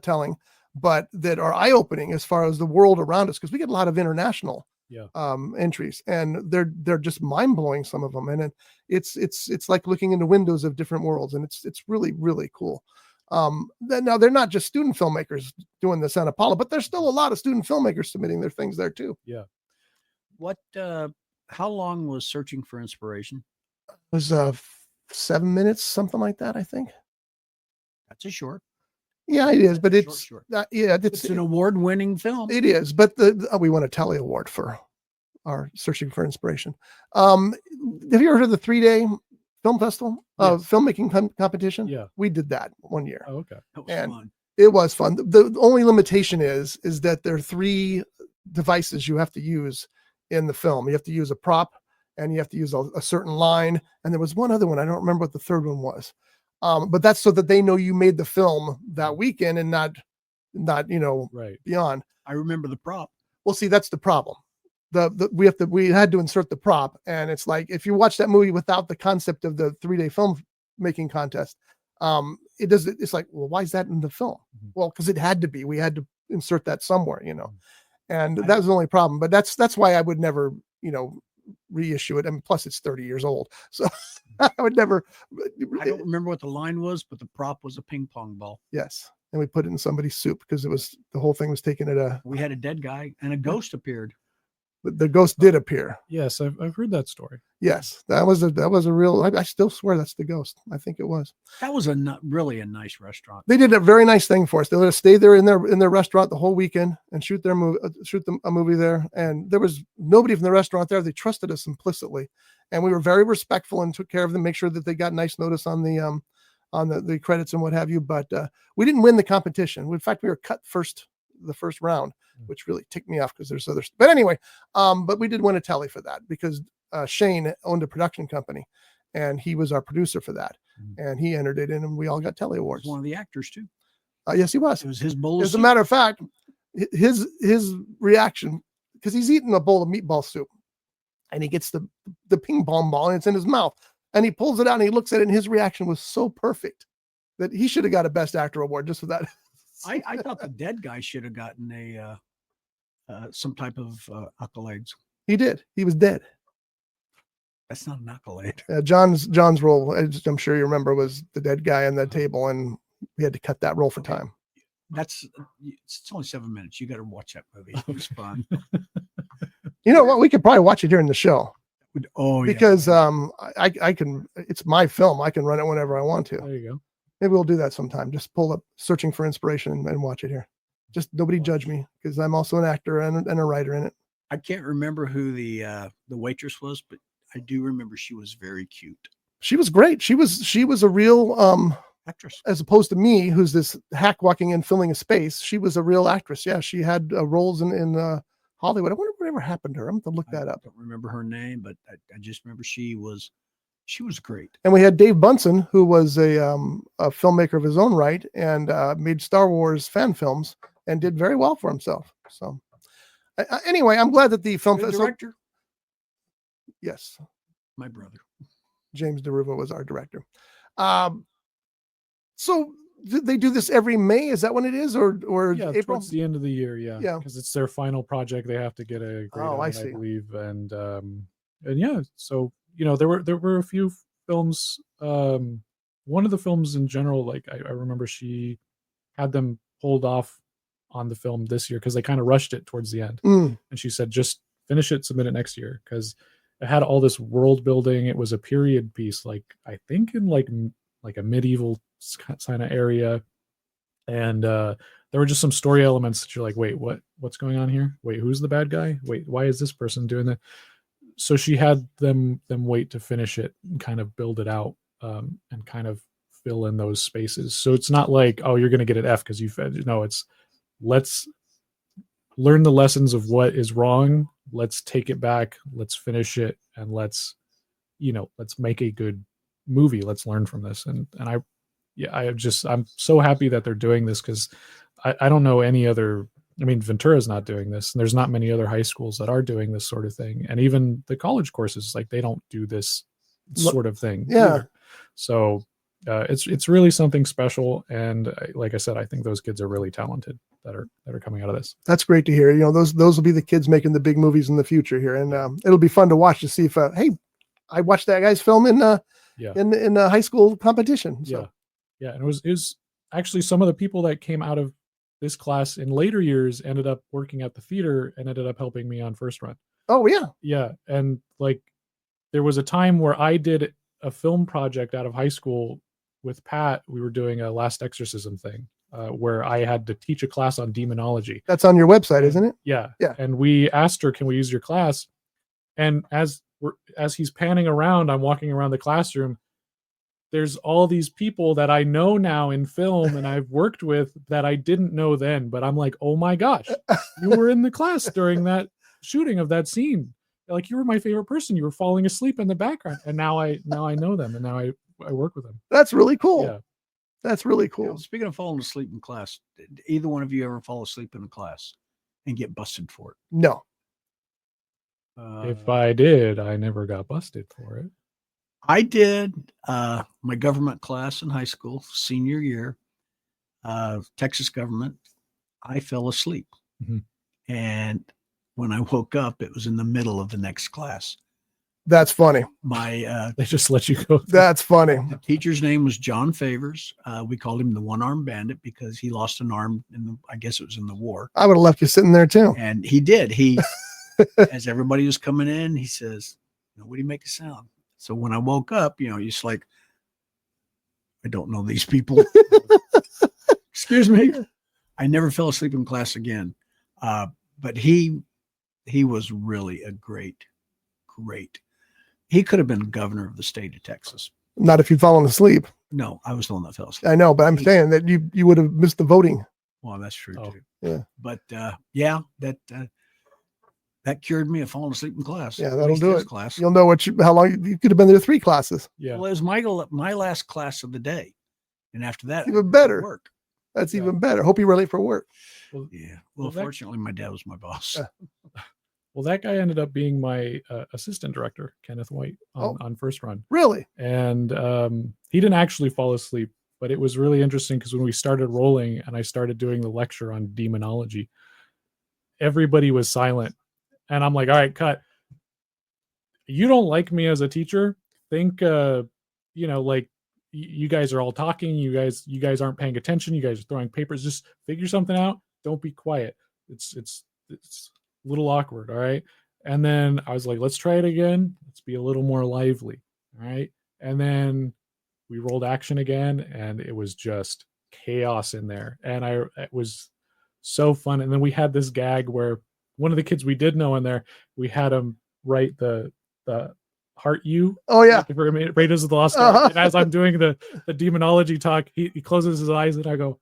telling, but that are eye-opening as far as the world around us, because we get a lot of international entries, and they're just mind-blowing, some of them, and it's like looking into windows of different worlds, and it's really, really cool. Now they're not just student filmmakers doing the Santa Paula, but there's still a lot of student filmmakers submitting their things there too. Yeah. What how long was Searching for Inspiration? It was 7 minutes, something like that, I think. That's a short. Yeah, it is, but it's short. It's an award-winning film. It is, but we won a Telly Award for our Searching for Inspiration. Have you ever heard of the 3-day film festival, filmmaking competition? Yeah, we did that one year. Oh, okay. That was fun. It was fun. The only limitation is that there are 3 devices you have to use in the film. You have to use a prop, and you have to use a certain line, and there was one other one. I don't remember what the third one was. But that's so that they know you made the film that weekend and not right beyond. I remember the prop. Well, see, that's the problem. We had to insert the prop, and it's like, if you watch that movie without the concept of the 3-day film making contest, it's like, well, why is that in the film? Well, because it had to be. We had to insert that somewhere, and that was the only problem. But that's why I would never, reissue it, and plus it's 30 years old, so I would never. I don't remember what the line was, but the prop was a ping pong ball. Yes, and we put it in somebody's soup because the whole thing was taken at we had a dead guy and a ghost appeared. The ghost did appear. Yes, I've heard that story. Yes, that was a real. I still swear that's the ghost. I think it was. That was really a nice restaurant. They did a very nice thing for us. They let us stay there in their restaurant the whole weekend and shoot a movie there. And there was nobody from the restaurant there. They trusted us implicitly, and we were very respectful and took care of them, make sure that they got nice notice on the credits and what have you. But we didn't win the competition. In fact, we were cut the first round, which really ticked me off because there's others. But anyway, but we did win a Telly for that because Shane owned a production company, and he was our producer for that, and he entered it in, and we all got Telly Awards. He was one of the actors too. Yes, he was. It was his bowl. As a matter of fact, his reaction, because he's eating a bowl of meatball soup, and he gets the ping pong ball, and it's in his mouth, and he pulls it out, and he looks at it, and his reaction was so perfect that he should have got a Best Actor award just for that. I thought the dead guy should have gotten some type of accolades. He did. He was dead. That's not an accolade. John's role, as I'm sure you remember, was the dead guy on the table, and we had to cut that role for time. It's only 7 minutes. You got to watch that movie. It was fun. You know what? We could probably watch it here in the show. Oh, because I can. It's my film. I can run it whenever I want to. There you go. Maybe we'll do that sometime. Just pull up Searching for Inspiration and watch it here. Just nobody judge me, because I'm also an actor and a writer in it. I can't remember who the waitress was, but I do remember she was very cute. She was great. She was a real actress, as opposed to me, who's this hack walking in filling a space. She was a real actress. Yeah, she had roles in Hollywood. I wonder whatever happened to her. I'm going to look that up. I don't remember her name, but I just remember she was great. And we had Dave Bunsen, who was a filmmaker of his own right, and made Star Wars fan films and did very well for himself. So anyway, I'm glad that the film director. Yes, my brother James DeRuva was our director. So they do this every May? Is that when it is, or yeah, April? towards the end of the year? Yeah, because it's their final project. They have to get a grade on, I believe, and yeah. So there were a few films. One of the films in general, like I remember she had them hold off on the film this year because they kind of rushed it towards the end. Mm. And she said, just finish it, submit it next year, because it had all this world building. It was a period piece, like I think in like a medieval kind of area, and there were just some story elements that you're like, wait, what's going on here? Wait, who's the bad guy? Wait, why is this person doing that? So she had them wait to finish it and kind of build it out, and kind of fill in those spaces. So it's not like, oh, you're going to get an F because you fed. No, it's let's learn the lessons of what is wrong. Let's take it back. Let's finish it, and let's make a good movie. Let's learn from this. And I'm so happy that they're doing this, because I don't know any other. I mean, Ventura's not doing this, and there's not many other high schools that are doing this sort of thing. And even the college courses, like, they don't do this sort of thing. Yeah. Either. So it's really something special. And like I said, I think those kids are really talented that are coming out of this. That's great to hear. You know, those will be the kids making the big movies in the future here. And it'll be fun to watch to see if, hey, I watched that guy's film in a high school competition. So. Yeah. And it was actually some of the people that came out of this class in later years ended up working at the theater and ended up helping me on first run. Oh yeah. Yeah. And like, there was a time where I did a film project out of high school with Pat. We were doing a Last Exorcism thing, where I had to teach a class on demonology. That's on your website, isn't it? Yeah. Yeah. And we asked her, can we use your class? And as he's panning around, I'm walking around the classroom. There's all these people that I know now in film and I've worked with that I didn't know then, but I'm like, oh my gosh, you were in the class during that shooting of that scene. Like, you were my favorite person. You were falling asleep in the background. And now I know them, and now I work with them. That's really cool. Yeah. That's really cool. You know, speaking of falling asleep in class, did either one of you ever fall asleep in a class and get busted for it? No. If I did, I never got busted for it. I did. My government class in high school, senior year, Texas government, I fell asleep. Mm-hmm. And when I woke up, it was in the middle of the next class. That's funny. They just let you go. That's funny. The teacher's name was John Favors. We called him the one-armed bandit because he lost an arm I guess it was in the war. I would have left you sitting there too. And he did. He, as everybody was coming in, he says, "Nobody make a sound." So when I woke up, you're just like, I don't know these people. Excuse me. I never fell asleep in class again. But he was really a great. He could have been governor of the state of Texas. Not if you'd fallen asleep. No, I was the one that fell asleep. I know, but I'm saying that you would have missed the voting. Well, that's true too. Yeah. But that cured me of falling asleep in class. Yeah, that'll do it. Class. You'll know how long you could have been there 3 classes. Yeah. Well, it was my last class of the day, and after that, Even better. Work. That's even better. Hope you were late for work. Well, Yeah. Well, fortunately, my dad was my boss. Well, that guy ended up being my assistant director, Kenneth White, on first run. Really? And he didn't actually fall asleep, but it was really interesting because when we started rolling and I started doing the lecture on demonology, everybody was silent. And I'm like, all right, cut. You don't like me as a teacher? Think, like you guys are all talking. You guys aren't paying attention. You guys are throwing papers. Just figure something out. Don't be quiet. It's a little awkward. All right. And then I was like, let's try it again. Let's be a little more lively. All right. And then we rolled action again, and it was just chaos in there. And it was so fun. And then we had this gag where one of the kids we did know in there, we had him write the heart you. Oh yeah. For Raiders of the Lost Ark. And as I'm doing the demonology talk, he closes his eyes and I go,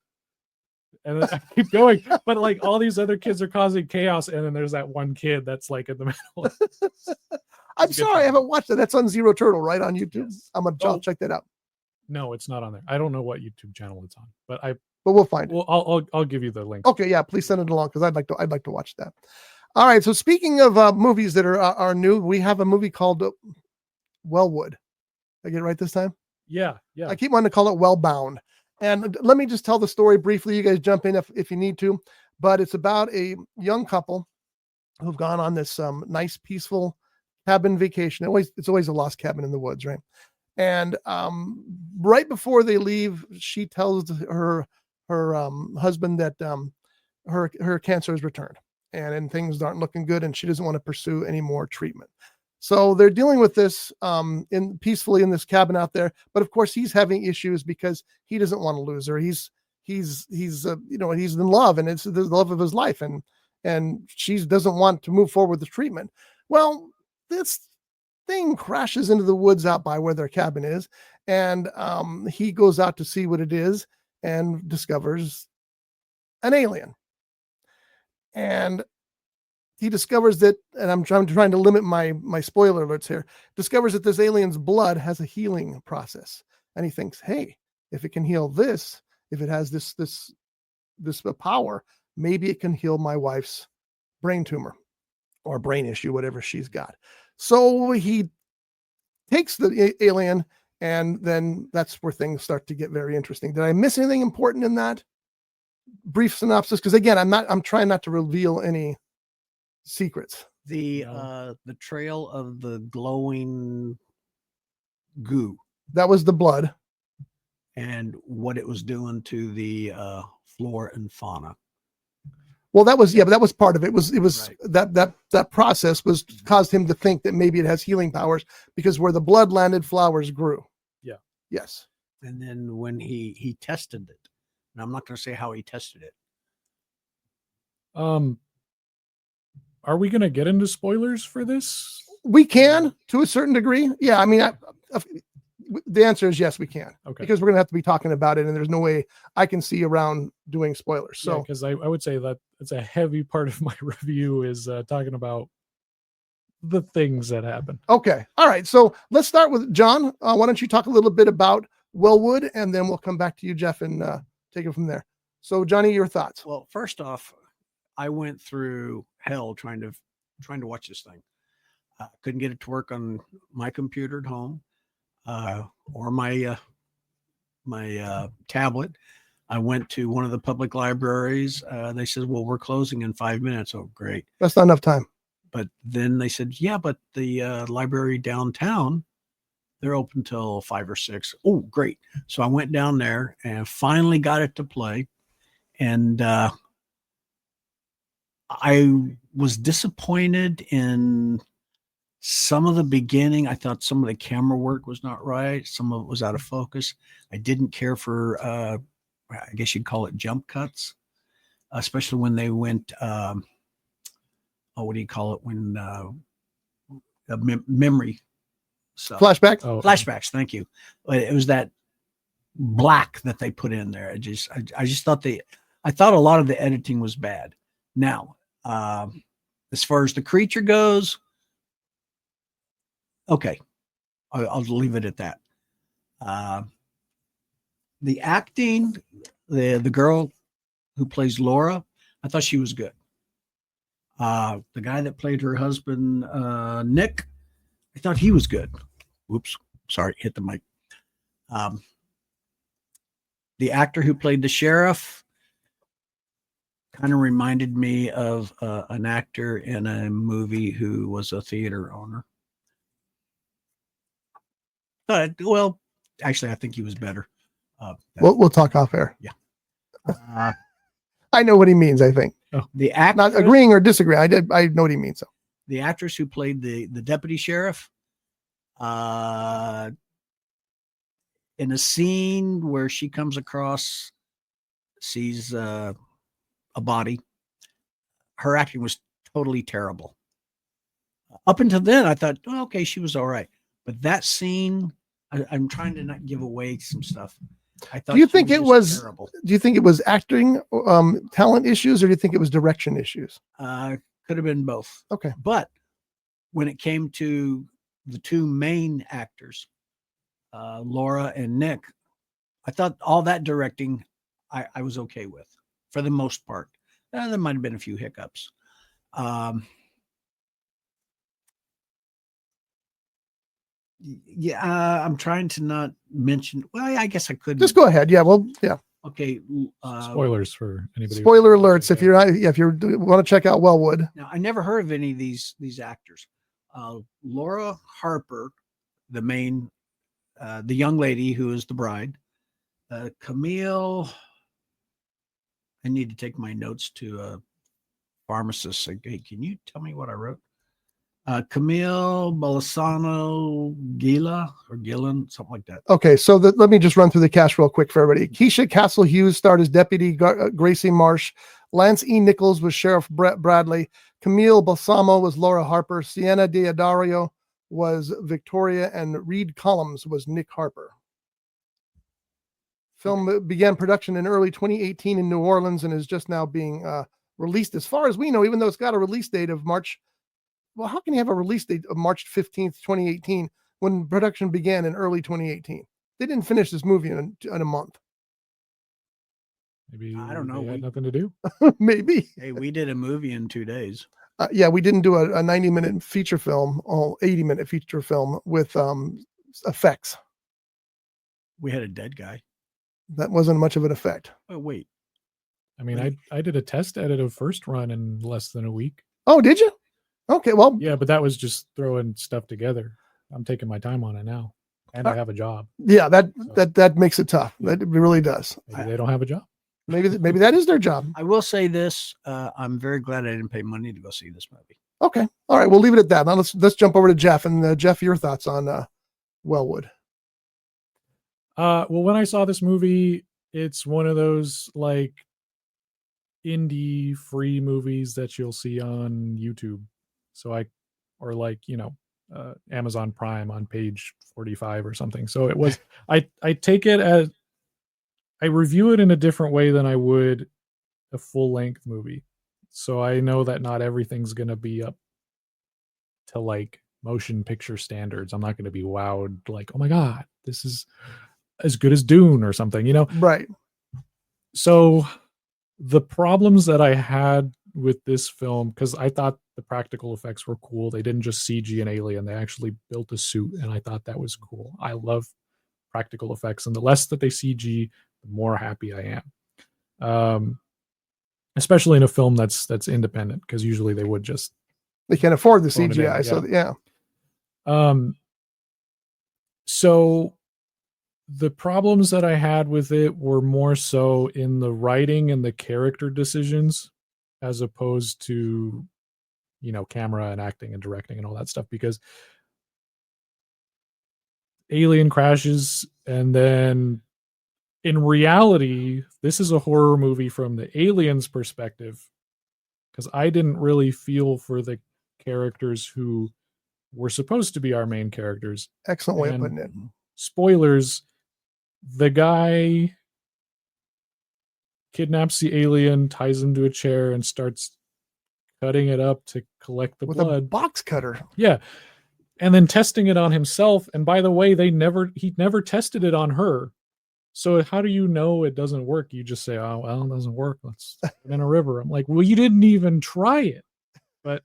and then I keep going. But like all these other kids are causing chaos. And then there's that one kid that's like in the middle. I'm sorry, I haven't watched it. That's on Zero Turtle, right? On YouTube. Yes. I'm gonna check that out. No, it's not on there. I don't know what YouTube channel it's on, but we'll find it. Well, I'll give you the link. Okay, yeah, please send it along because I'd like to watch that. All right, so speaking of movies that are new, we have a movie called Wellwood. Did I get it right this time? Yeah. I keep wanting to call it Wellbound. And let me just tell the story briefly. You guys jump in if you need to. But it's about a young couple who've gone on this nice, peaceful cabin vacation. It's always a lost cabin in the woods, right? And right before they leave, she tells her husband that her cancer is returned, and things aren't looking good, and she doesn't want to pursue any more treatment. So they're dealing with this peacefully in this cabin out there. But of course, he's having issues because he doesn't want to lose her. He's he's in love, and it's the love of his life, and she doesn't want to move forward with the treatment. Well, this thing crashes into the woods out by where their cabin is, and he goes out to see what it is and discovers an alien. And he discovers that, and I'm trying to limit my spoiler alerts here, discovers that this alien's blood has a healing process. And he thinks, hey, if it can heal this, if it has this power, maybe it can heal my wife's brain tumor or brain issue, whatever she's got. So he takes the alien, and then that's where things start to get very interesting. Did I miss anything important in that brief synopsis? Because again, I'm trying not to reveal any secrets. The trail of the glowing goo, that was the blood, and what it was doing to the flora and fauna. Well, that was, but that was part of it. It was Right. that process was caused him to think that maybe it has healing powers, because where the blood landed, flowers grew. Yeah. Yes. And then when he tested it, and I'm not going to say how he tested it. Are we going to get into spoilers for this? We can, to a certain degree. Yeah. I mean, the answer is yes, we can. Okay. Because we're going to have to be talking about it, and there's no way I can see around doing spoilers. So, because I would say that it's a heavy part of my review is talking about the things that happen. okay. All right. So let's start with John. Why don't you talk a little bit about Wellwood, and then we'll come back to you, Jeff, and take it from there. So, Johnny, your thoughts? Well, first off, I went through hell trying to watch this thing. Couldn't get it to work on my computer at home, or my tablet. I went to one of the public libraries. They said, well, we're closing in 5 minutes. Oh, great. That's not enough time. But then they said, yeah, but the library downtown, they're open till 5 or 6. Oh, great. So I went down there and finally got it to play. And I was disappointed in some of the beginning. I thought some of the camera work was not right. Some of it was out of focus. I didn't care for, I guess you'd call it jump cuts, especially when they went, what do you call it? When memory stuff. Flashback. Oh, Flashbacks. Thank you. It was that black that they put in there. I just thought I thought a lot of the editing was bad. Now, as far as the creature goes, okay, I'll leave it at that. The acting, the girl who plays Laura, I thought she was good. The guy that played her husband, Nick, I thought he was good. Whoops, sorry, hit the mic. The actor who played the sheriff kind of reminded me of an actor in a movie who was a theater owner. Well, actually, I think he was better. We'll talk off air. Yeah. I know what he means. I think The actor, not agreeing or disagreeing. I know what he means. So the actress who played the deputy sheriff, in a scene where she comes across, sees a body, her acting was totally terrible. Up until then, I thought, oh, okay, she was all right. But that scene, I'm trying to not give away some stuff. I thought. Do you think it was terrible. Do you think it was acting, talent issues, or do you think it was direction issues? Could have been both. Okay. But when it came to the two main actors, Laura and Nick, I thought all that directing I was okay with for the most part. There might have been a few hiccups. I'm trying to not mention. Well, I guess I could Just go ahead. Yeah. Well, yeah. Okay. Spoilers for anybody. Spoiler alerts. If you want to check out Wellwood. Now, I never heard of any of these actors. Laura Harper, the main, the young lady who is the bride. Camille, I need to take my notes to a pharmacist. Say, hey, can you tell me what I wrote? Camille Balasano Gila or Gillen, something like that. Okay, so let me just run through the cast real quick for everybody. Keisha Castle Hughes starred as Deputy Gracie Marsh. Lance E. Nichols was Sheriff Brett Bradley. Camille Balsamo was Laura Harper. Sienna Diodario was Victoria, and Reed Collins was Nick Harper. Film began production in early 2018 in New Orleans and is just now being released, as far as we know, even though it's got a release date of March. Well, how can you have a release date of March 15th, 2018, when production began in early 2018? They didn't finish this movie in a month. Maybe I don't know. They had nothing to do. Maybe. Hey, we did a movie in 2 days. Yeah, we didn't do a 90-minute feature film, 80-minute feature film with effects. We had a dead guy. That wasn't much of an effect. Oh, wait. I mean, I did a test edit of first run in less than a week. Oh, did you? Okay, well. Yeah, but that was just throwing stuff together. I'm taking my time on it now, and I have a job. Yeah, that makes it tough. That really does. Maybe they don't have a job. Maybe that is their job. I will say this: I'm very glad I didn't pay money to go see this movie. Okay, all right, we'll leave it at that. Now let's jump over to Jeff, and Jeff, your thoughts on Wellwood. Well, when I saw this movie, it's one of those like indie free movies that you'll see on YouTube. So or like, Amazon Prime on page 45 or something. So it was, I take it as, I review it in a different way than I would a full length movie. So I know that not everything's going to be up to like motion picture standards. I'm not going to be wowed like, oh my God, this is as good as Dune or something, Right. So the problems that I had with this film, because I thought the practical effects were cool. They didn't just CG an alien. They actually built a suit, and I thought that was cool. I love practical effects, and the less that they CG, the more happy I am. Especially in a film that's independent, because usually they can't afford the phone it CGI. in, So yeah. So the problems that I had with it were more so in the writing and the character decisions, as opposed to, camera and acting and directing and all that stuff, because alien crashes, and then in reality, this is a horror movie from the aliens' perspective, because I didn't really feel for the characters who were supposed to be our main characters. Excellent way of putting it. Spoilers, the guy kidnaps the alien, ties him to a chair, and starts cutting it up to collect the With blood. a box cutter. Yeah. And then testing it on himself. And by the way, he never tested it on her. So how do you know it doesn't work? You just say, oh, well, it doesn't work. Let's put it in a river. I'm like, well, you didn't even try it. But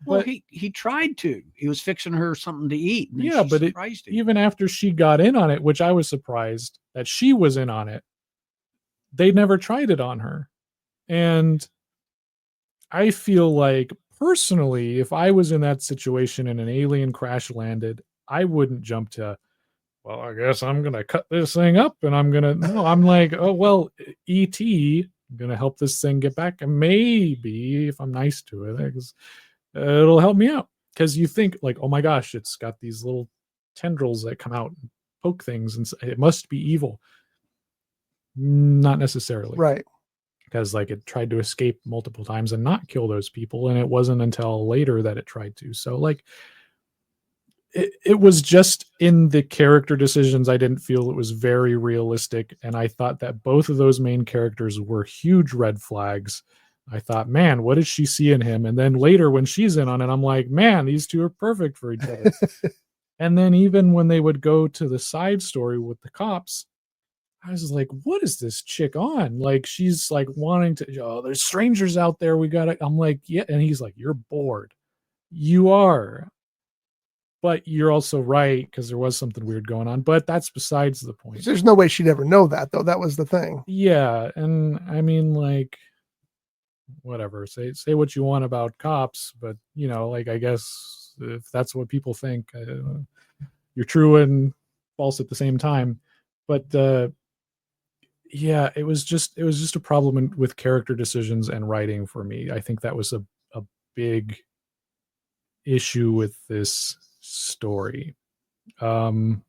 well, he tried to. He was fixing her something to eat. And yeah, but even after she got in on it, which I was surprised that she was in on it, they never tried it on her. And I feel like personally, if I was in that situation and an alien crash landed, I wouldn't jump to, well, I guess I'm going to cut this thing up and I'm like, oh, well, E.T. going to help this thing get back. And maybe if I'm nice to it, it'll help me out. Because you think like, oh my gosh, it's got these little tendrils that come out and poke things and it must be evil. Not necessarily. Right. Because like it tried to escape multiple times and not kill those people. And it wasn't until later that it tried to. So like, it was just in the character decisions. I didn't feel it was very realistic. And I thought that both of those main characters were huge red flags. I thought, man, what did she see in him? And then later when she's in on it, I'm like, man, these two are perfect for each other. And then even when they would go to the side story with the cops, I was like, what is this chick on? Like, she's like wanting to, oh, there's strangers out there. We got to, I'm like, yeah. And he's like, you're bored. You are. But you're also right, because there was something weird going on. But that's besides the point. There's no way she'd ever know that, though. That was the thing. Yeah. And I mean, like, whatever. Say what you want about cops. But, like, I guess if that's what people think, you're true and false at the same time. But Yeah, it was just a problem with character decisions and writing for me. I think that was a big issue with this story. So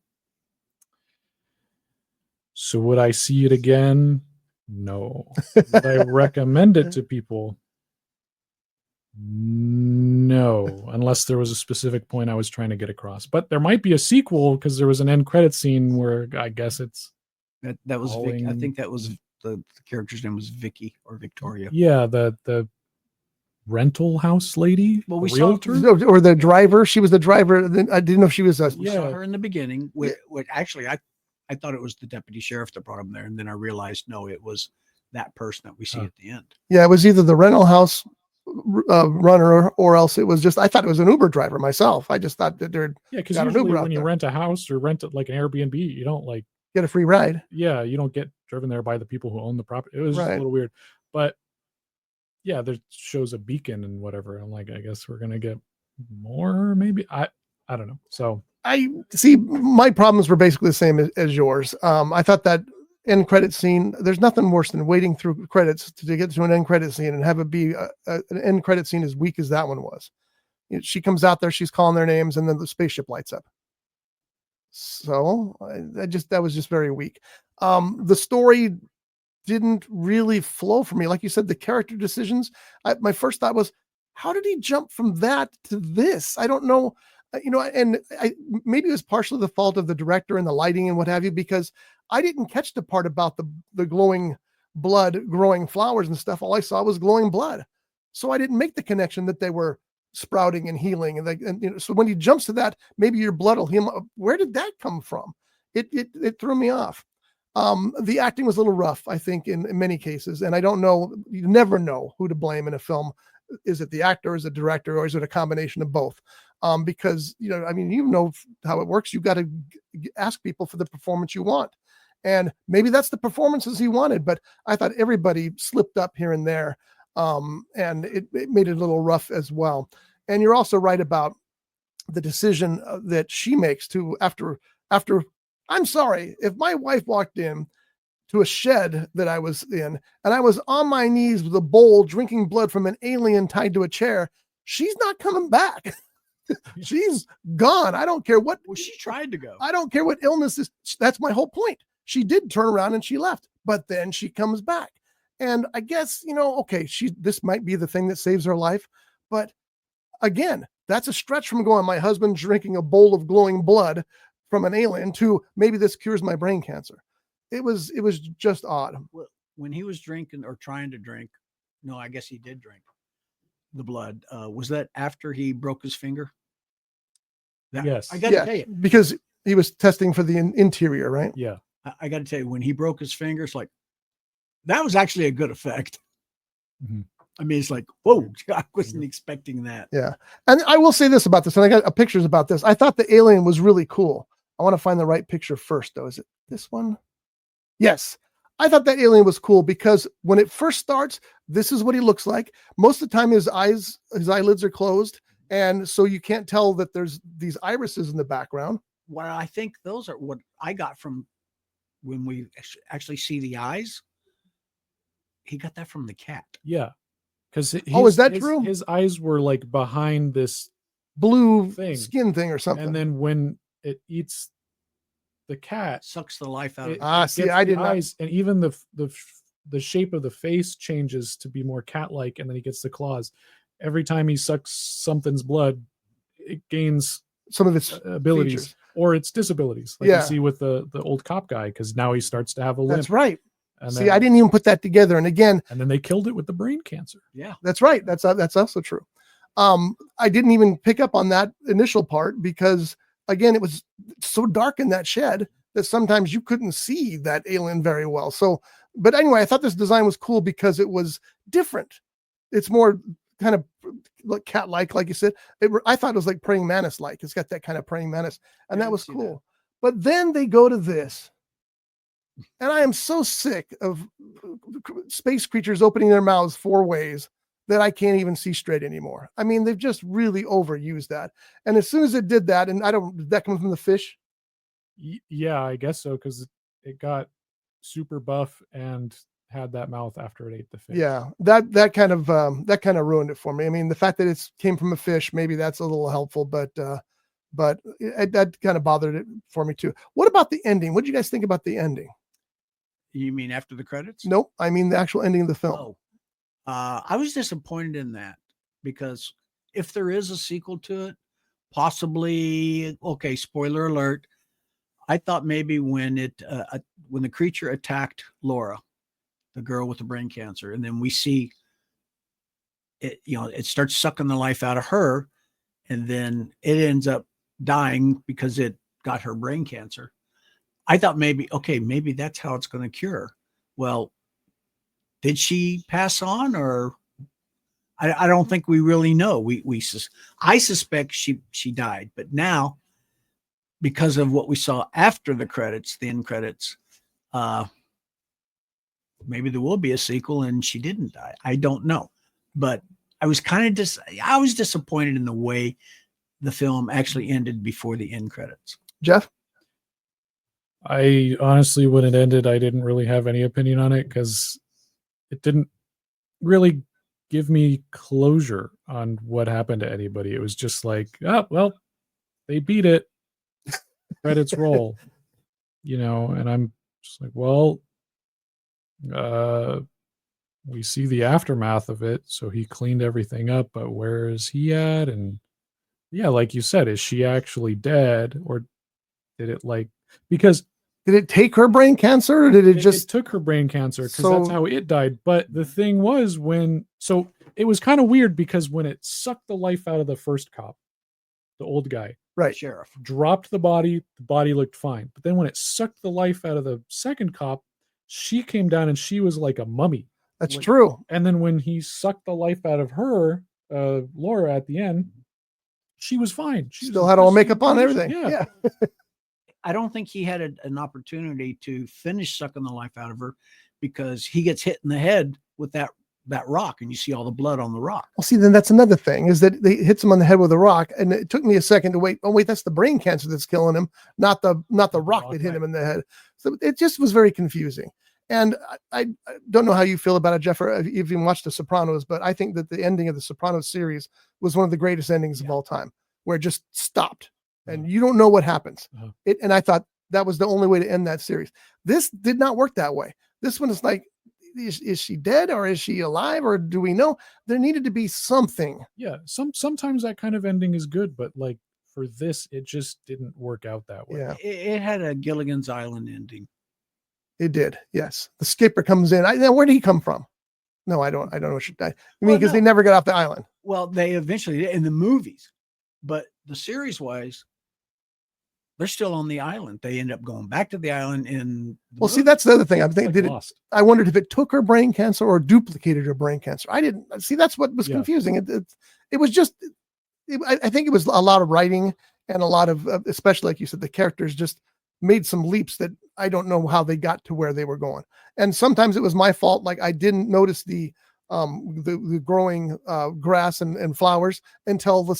would I see it again? No. Would I recommend it to people? No, unless there was a specific point I was trying to get across. But there might be a sequel because there was an end credit scene where I guess it's that was Vicky. I Calling- think that was the character's name was Vicky or Victoria. yeah, the rental house lady, Well, the we saw- realtor. Or the driver. She was the driver. Then I didn't know if she was a. We Yeah. saw her in the beginning. Which actually, I thought it was the deputy sheriff that brought him there, and then I realized no, it was that person that we see at the end. Yeah, it was either the rental house runner or else it was just. I thought it was an Uber driver myself. I just thought that they'd Yeah, because got an usually Uber out when you there. rent a house or rent it like an Airbnb, you don't like get a free ride. yeah, you don't get driven there by the people who own the property. It was just a Right. little weird, but yeah, there shows a beacon and whatever. I'm like, I guess we're gonna get more, maybe. I don't know. So I see. My problems were basically the same as yours. I thought that end credit scene. There's nothing worse than waiting through credits to get to an end credit scene and have it be an end credit scene as weak as that one was. She comes out there, she's calling their names, and then the spaceship lights up. So that was just very weak. The story didn't really flow for me. Like you said, the character decisions. My first thought was, how did he jump from that to this? I don't know. And maybe it was partially the fault of the director and the lighting and what have you, because I didn't catch the part about the glowing blood growing flowers and stuff. All I saw was glowing blood. So I didn't make the connection that they were sprouting and healing. And so when he jumps to that, maybe your blood will heal. Where did that come from? It threw me off. The acting was a little rough, I think, in many cases. And I don't know, you never know who to blame in a film. Is it the actor, is it the director, or is it a combination of both? Because, you know how it works. You've got to ask people for the performance you want. And maybe that's the performances he wanted, but I thought everybody slipped up here and there. And it made it a little rough as well. And you're also right about the decision that she makes to after, I'm sorry, if my wife walked in to a shed that I was in and I was on my knees with a bowl drinking blood from an alien tied to a chair, she's not coming back. She's gone. I don't care what. Well, she tried to go. I don't care what illness is. That's my whole point. She did turn around and she left, but then she comes back. And I guess, okay, this might be the thing that saves her life. But again, that's a stretch from going, my husband drinking a bowl of glowing blood from an alien to maybe this cures my brain cancer. It was just odd. When he was drinking or trying to drink, no, I guess he did drink the blood. Was that after he broke his finger? Yes. I got to tell you, because he was testing for the interior, right? yeah, I got to tell you, when he broke his finger, it's like, that was actually a good effect. Mhm. I mean, it's like, whoa, I wasn't expecting that. Yeah. And I will say this about this, and I got pictures about this. I thought the alien was really cool. I want to find the right picture first, though. Is it this one? Yes. I thought that alien was cool because when it first starts, this is what he looks like. Most of the time, his eyelids are closed. And so you can't tell that there's these irises in the background. Well, I think those are what I got from when we actually see the eyes. He got that from the cat. yeah. Because Is that true? His eyes were like behind this, Blue Thing. skin thing or something. and then when it eats the cat, Sucks the life out of it. See, gets I the did not. eyes, and even the shape of the face changes to be more cat-like, and then he gets the claws. Every time he sucks something's blood, it gains Some of its abilities features. or its disabilities, like Yeah. you see with the old cop guy, because now he starts to have a limp. That's right. And See, then, I didn't even put that together. And again, and then they killed it with the brain cancer. Yeah. that's right. That's also true. I didn't even pick up on that initial part because, again, it was so dark in that shed that sometimes you couldn't see that alien very well. So, but anyway, I thought this design was cool because it was different. It's more kind of like cat-like, like you said. I thought it was like praying mantis-like. It's got that kind of praying mantis, and I that did was see cool. that. But then they go to this. And I am so sick of space creatures opening their mouths 4 ways that I can't even see straight anymore. I mean, they've just really overused that. And as soon as it did that, and did that come from the fish? Yeah, I guess so, because it got super buff and had that mouth after it ate the fish. Yeah, that kind of ruined it for me. I mean, the fact that it came from a fish, maybe that's a little helpful, but that kind of bothered it for me too. What about the ending? What did you guys think about the ending? You mean after the credits? Nope, I mean the actual ending of the film. Oh, I was disappointed in that, because if there is a sequel to it, possibly, okay, spoiler alert, I thought maybe when the creature attacked Laura, the girl with the brain cancer, and then we see it, it starts sucking the life out of her, and then it ends up dying because it got her brain cancer. I thought maybe that's how it's going to cure. Well, did she pass on, or I don't think we really know. I suspect she died, but now, because of what we saw after the credits, the end credits, maybe there will be a sequel and she didn't die. I don't know, but I was disappointed in the way the film actually ended before the end credits. Jeff? I honestly, when it ended, I didn't really have any opinion on it, because it didn't really give me closure on what happened to anybody. It was just like, oh, well, they beat it. Credits roll, and I'm just like, well, we see the aftermath of it. So he cleaned everything up, but where is he at? And yeah, like you said, is she actually dead, or did it because did it take her brain cancer, or did it just took her brain cancer? Because that's how it died. But the thing was, it was kind of weird, because when it sucked the life out of the first cop, the old guy, right, sheriff, dropped the body looked fine. But then when it sucked the life out of the second cop, she came down and she was like a mummy. That's true. And then when he sucked the life out of her, Laura, at the end, she was fine. She still had all makeup on and everything. Yeah. I don't think he had an opportunity to finish sucking the life out of her, because he gets hit in the head with that rock, and you see all the blood on the rock. Well, see, then that's another thing, is that they hits him on the head with a rock, and it took me a second to wait. Oh, wait, that's the brain cancer that's killing him, not the rock that hit him in the head. So it just was very confusing. And I don't know how you feel about it, Jeff, or if you've even watched The Sopranos, but I think that the ending of the Sopranos series was one of the greatest endings of all time, where it just stopped and you don't know what happens. And I thought that was the only way to end that series. This did not work that way. This one is like, is she dead, or is she alive, or do we know? There needed to be something. Yeah, sometimes that kind of ending is good, but for this, it just didn't work out that way. Yeah, it had a Gilligan's Island ending. It did. Yes, the skipper comes in. Now, where did he come from? No, I don't know. She died. I mean, because they never got off the island. Well, they eventually in the movies, but the series wise, they're still on the island. They end up going back to the island see, that's the other thing. I'm thinking, I wondered if it took her brain cancer or duplicated her brain cancer. I didn't see. That's what was confusing. It was just, I think it was a lot of writing and a lot of, especially like you said, the characters just made some leaps that I don't know how they got to where they were going. And sometimes it was my fault. Like I didn't notice the growing grass and flowers until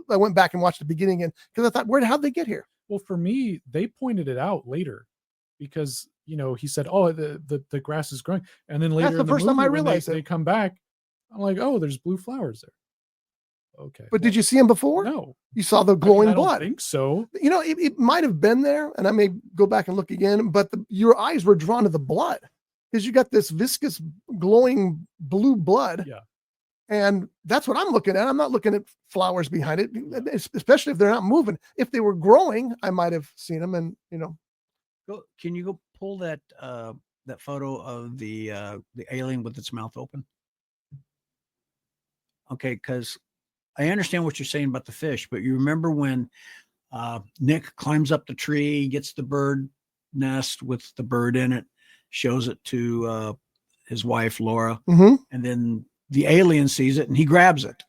I went back and watched the beginning, and because I thought, how'd they get here? Well, for me, they pointed it out later, because he said, "Oh, the grass is growing," and then later, that's the first time I realized they come back. I'm like, "Oh, there's blue flowers there." Okay, but did you see them before? No, you saw the glowing blood. I think so. It might have been there, and I may go back and look again. But your eyes were drawn to the blood, because you got this viscous, glowing blue blood. Yeah. And that's what I'm looking at. I'm not looking at flowers behind it, especially if they're not moving. If they were growing, I might have seen them. And can you go pull that photo of the alien with its mouth open? Okay, because I understand what you're saying about the fish, but you remember when Nick climbs up the tree, gets the bird nest with the bird in it, shows it to his wife Laura, and then the alien sees it and he grabs it.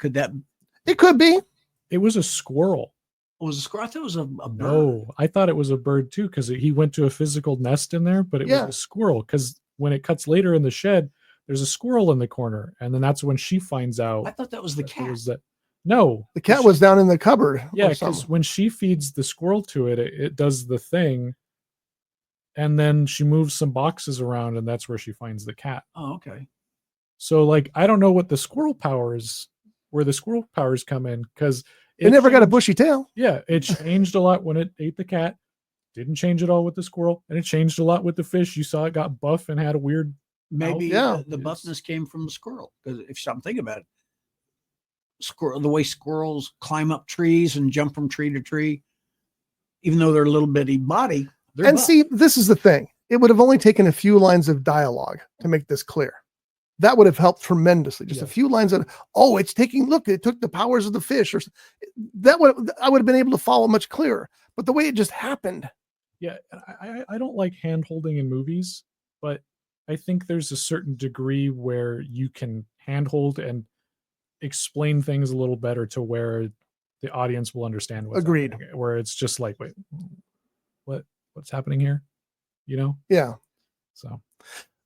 It could be. It was a squirrel. It was a squirrel. I thought it was a bird. No, I thought it was a bird too, because he went to a physical nest in there, but it was a squirrel. Because when it cuts later in the shed, there's a squirrel in the corner, and then that's when she finds out. I thought that was the cat. No, the cat was down in the cupboard. Yeah, because when she feeds the squirrel to it, it does the thing and then she moves some boxes around, and that's where she finds the cat. Oh, okay. So like I don't know what the squirrel powers, where the squirrel powers come in, because It never got a changed- bushy tail. Yeah, it changed a lot when it ate the cat. Didn't change at all with the squirrel, and it changed a lot with the fish. You saw it got buff and had a weird. Maybe Yeah. the buffness came from the squirrel. Because if something about it, the way squirrels climb up trees and jump from tree to tree, even though they're a little bitty body, they're And buff. see, this is the thing. It would have only taken a few lines of dialogue to make this clear. That would have helped tremendously. Just a Yes. few lines of, oh, it's taking, look, it took the powers of the fish. Or that would, I would have been able to follow much clearer. But the way it just happened, Yeah, I don't like hand holding in movies, but I think there's a certain degree where you can hand hold and explain things a little better to where the audience will understand what's Agreed. happening, where it's just like, wait, what's happening here? You know? yeah. So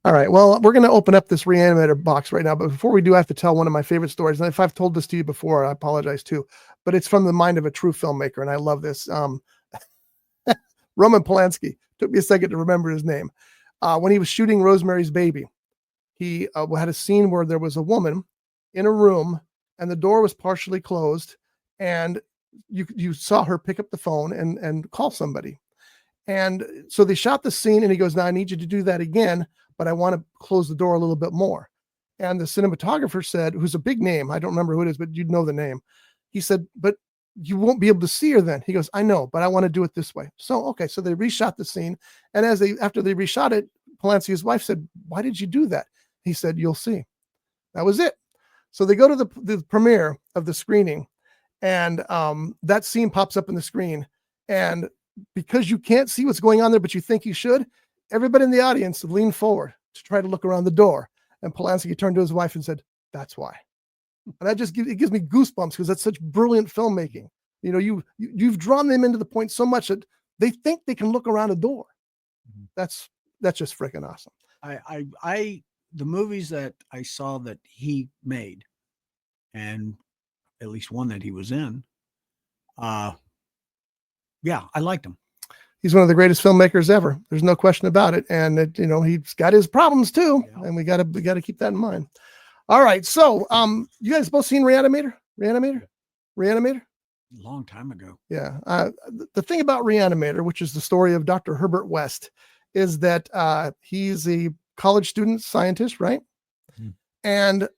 All right. Well, we're going to open up this Re-Animator box right now. But before we do, I have to tell one of my favorite stories. And if I've told this to you before, I apologize too. But it's from the mind of a true filmmaker. And I love this. Roman Polanski. Took me a second to remember his name. When he was shooting Rosemary's Baby, he had a scene where there was a woman in a room and the door was partially closed. And you saw her pick up the phone and call somebody. And so they shot the scene and he goes, now I need you to do that again, but I want to close the door a little bit more. And the cinematographer said, who's a big name, I don't remember who it is, but you'd know the name. He said, but you won't be able to see her then. He goes, I know, but I want to do it this way. So, okay. So they reshot the scene. And after they reshot it, Polanski's wife said, why did you do that? He said, you'll see. That was it. So they go to the premiere of the screening and that scene pops up in the screen. And because you can't see what's going on there, but you think you should, everybody in the audience leaned forward to try to look around the door. And Polanski turned to his wife and said, that's why. And that it gives me goosebumps because that's such brilliant filmmaking. You know, you've drawn them into the point so much that they think they can look around a door. Mhm. That's just freaking awesome. The movies that I saw that he made, and at least one that he was in, yeah, I liked him. He's one of the greatest filmmakers ever. There's no question about it. And he's got his problems too. Yeah. And we gotta keep that in mind. All right. So you guys both seen Re-Animator? Re-Animator? A long time ago. Yeah. The thing about Re-Animator, which is the story of Dr. Herbert West, is that he's a college student scientist, right? Mhm. And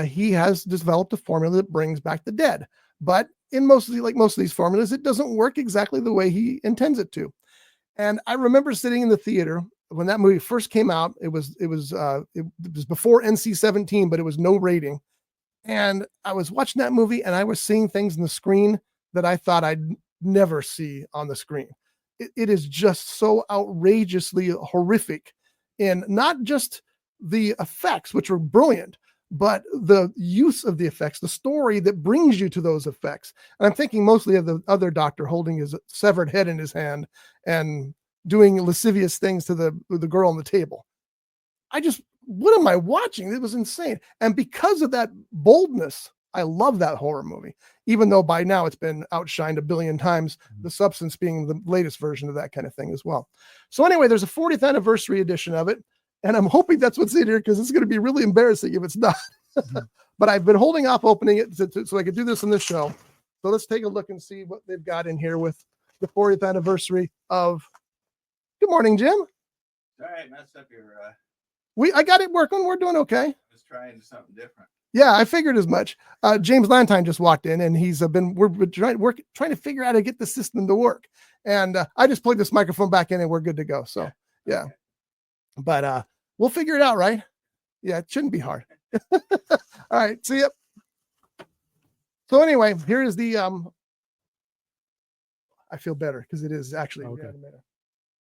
he has developed a formula that brings back the dead. But in most of these formulas, it doesn't work exactly the way he intends it to. And I remember sitting in the theater when that movie first came out. It was before NC-17, but it was no rating. And I was watching that movie and I was seeing things in the screen that I thought I'd never see on the screen. It is just so outrageously horrific in not just the effects, which were brilliant, but the use of the effects, the story that brings you to those effects. And I'm thinking mostly of the other doctor holding his severed head in his hand and doing lascivious things to the girl on the table. What am I watching? It was insane. And because of that boldness, I love that horror movie, even though by now it's been outshined a billion times, The Substance being the latest version of that kind of thing as well. So anyway, there's a 40th anniversary edition of it. And I'm hoping that's what's in here because it's going to be really embarrassing if it's not. But I've been holding off opening it so I could do this in the show. So let's take a look and see what they've got in here with the 40th anniversary of. Good morning, Jim. All right, messed up your. I got it working. We're doing okay. Was trying something different. Yeah, I figured as much. James Lantine just walked in, and we're trying to figure out how to get the system to work. And I just plugged this microphone back in, and we're good to go. So yeah, Okay. but we'll figure it out, right? Yeah, it shouldn't be hard. All right, see ya. So anyway, here is the I feel better because it is actually Okay. Re-Animator.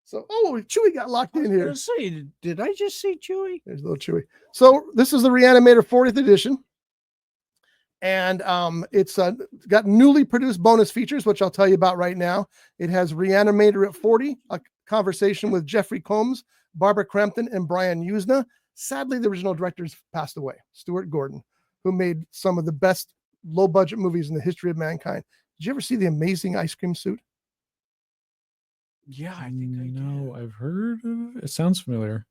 So Chewy got locked in here. Let's see. Did I just see Chewy? There's a little Chewy. So this is the Re-Animator 40th edition. And it's got newly produced bonus features, which I'll tell you about right now. It has Re-Animator at 40, a conversation with Jeffrey Combs, Barbara Crampton, and Brian Usna. Sadly, the original directors passed away, Stuart Gordon, who made some of the best low-budget movies in the history of mankind. Did you ever see The Amazing Ice Cream Suit? Yeah, I think I No, did. I've heard of it. It sounds familiar.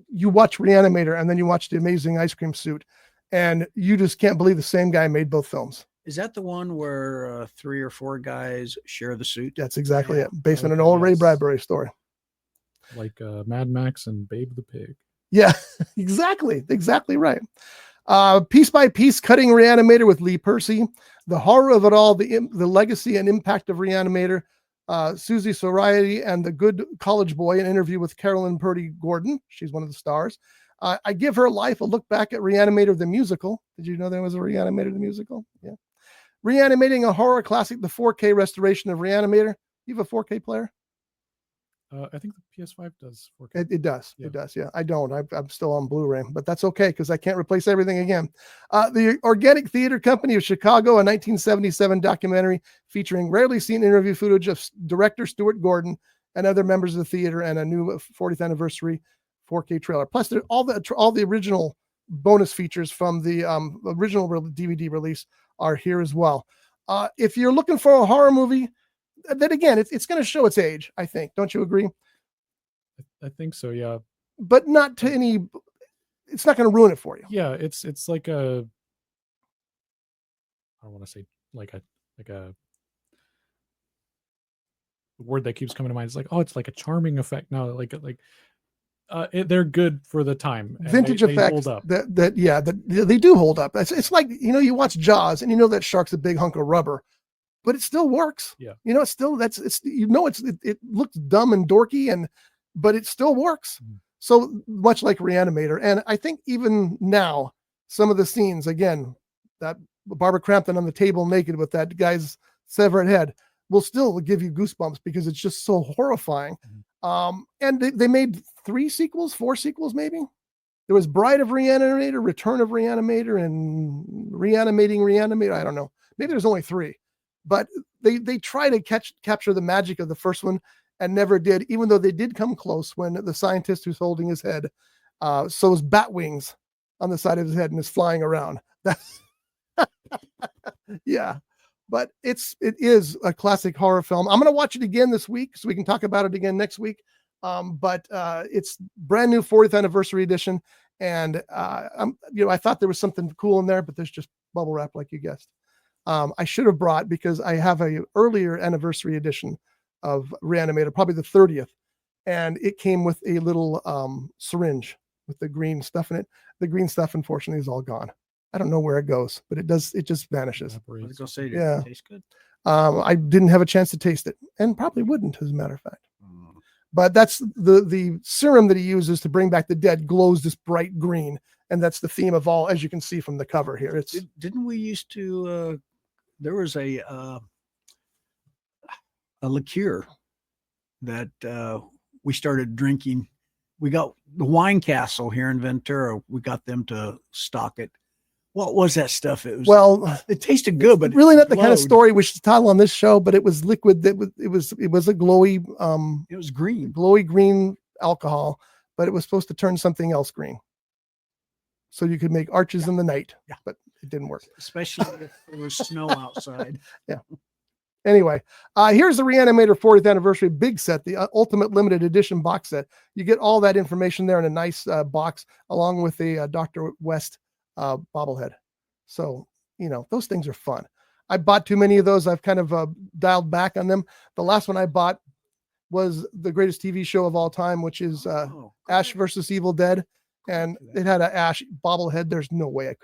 You watch Re-Animator and then you watch The Amazing Ice Cream Suit, and you just can't believe the same guy made both films. Is that the one where 3 or 4 guys share the suit? That's exactly Yeah. it. Based on an Okay, old Ray yes. Bradbury story. Like Mad Max and Babe the Pig. Yeah, exactly right. Piece by piece, cutting Re-Animator with Lee Percy, the horror of it all, the legacy and impact of Re-Animator, Susie Soraya and the Good College Boy, an interview with Carolyn Purdy Gordon. She's one of the stars. I Give Her Life, a look back at Re-Animator the musical. Did you know there was a Re-Animator the musical? Yeah. Reanimating a horror classic, the 4K restoration of Re-Animator. You have a 4K player? I think the PS5 does 4K. It does. Yeah. It does. Yeah. I don't. I'm still on Blu-ray, but that's okay because I can't replace everything again. The Organic Theater Company of Chicago, a 1977 documentary featuring rarely seen interview footage of director Stuart Gordon and other members of the theater, and a new 40th anniversary 4K trailer. Plus, all the original bonus features from the original DVD release are here as well. If you're looking for a horror movie, then again, it's going to show its age, I think. Don't you agree? I think so, yeah. But not to any. It's not going to ruin it for you. Yeah, it's like a. I don't want to say like a the word that keeps coming to mind is like, oh, it's like a charming effect. No, they're good for the time. And Vintage they effects hold up. that they do hold up. It's like, you watch Jaws and that shark's a big hunk of rubber, but it still works. Yeah. It's still it looks dumb and dorky but it still works. Mhm. So much like Re-Animator. And I think even now, some of the scenes, again, that Barbara Crampton on the table naked with that guy's severed head will still give you goosebumps because it's just so horrifying. And they made 4 sequels, maybe. There was Bride of Re-Animator, Return of Re-Animator, and Reanimating Re-Animator. I don't know. Maybe there's only 3, but they try to capture the magic of the first one and never did, even though they did come close when the scientist who's holding his head sews bat wings on the side of his head and is flying around. Yeah. But it is a classic horror film. I'm going to watch it again this week so we can talk about it again next week. But it's brand new 40th anniversary edition. And, I thought there was something cool in there, but there's just bubble wrap like you guessed. I should have brought, because I have a earlier anniversary edition of Re-Animator, probably the 30th. And it came with a little syringe with the green stuff in it. The green stuff, unfortunately, is all gone. I don't know where it goes, but it just vanishes. I was gonna say, Yeah. it tastes good. I didn't have a chance to taste it, and probably wouldn't, as a matter of fact. But that's the serum that he uses to bring back the dead glows this bright green, and that's the theme of all, as you can see from the cover here. It's Didn't we used to? There was a liqueur that we started drinking. We got the Wine Castle here in Ventura. We got them to stock it. What was that stuff? It tasted good, but really not the kind of glowed. story we should tell on this show. But it was liquid. It was a glowy, It was green. glowy green alcohol, but it was supposed to turn something else green, so you could make arches in the night. Yeah. But it didn't work. Especially if there was snow outside. Anyway, here's the Re-Animator 40th anniversary big set, the ultimate limited edition box set. You get all that information there in a nice box, along with a Dr. West bobblehead. So, those things are fun. I bought too many of those. I've kind of dialed back on them. The last one I bought was the greatest TV show of all time, which is Ash versus Evil Dead. And it had an Ash bobblehead. There's no way I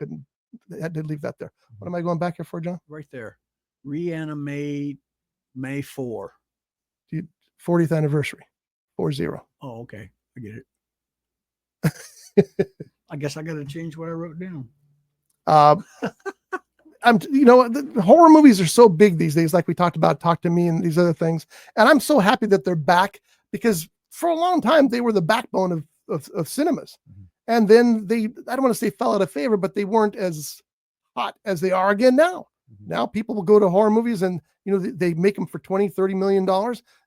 had to leave that there. What am I going back here for, John? Right there. Reanimate May 4. 40th anniversary. 40. Oh, okay. I get it. I guess I got to change what I wrote down. The horror movies are so big these days, like we talked about Talk to Me and these other things. And I'm so happy that they're back, because for a long time they were the backbone of cinemas. Mm-hmm. And then I don't want to say fell out of favor, but they weren't as hot as they are again now. Mm-hmm. Now people will go to horror movies and, they make them for $20-30 million,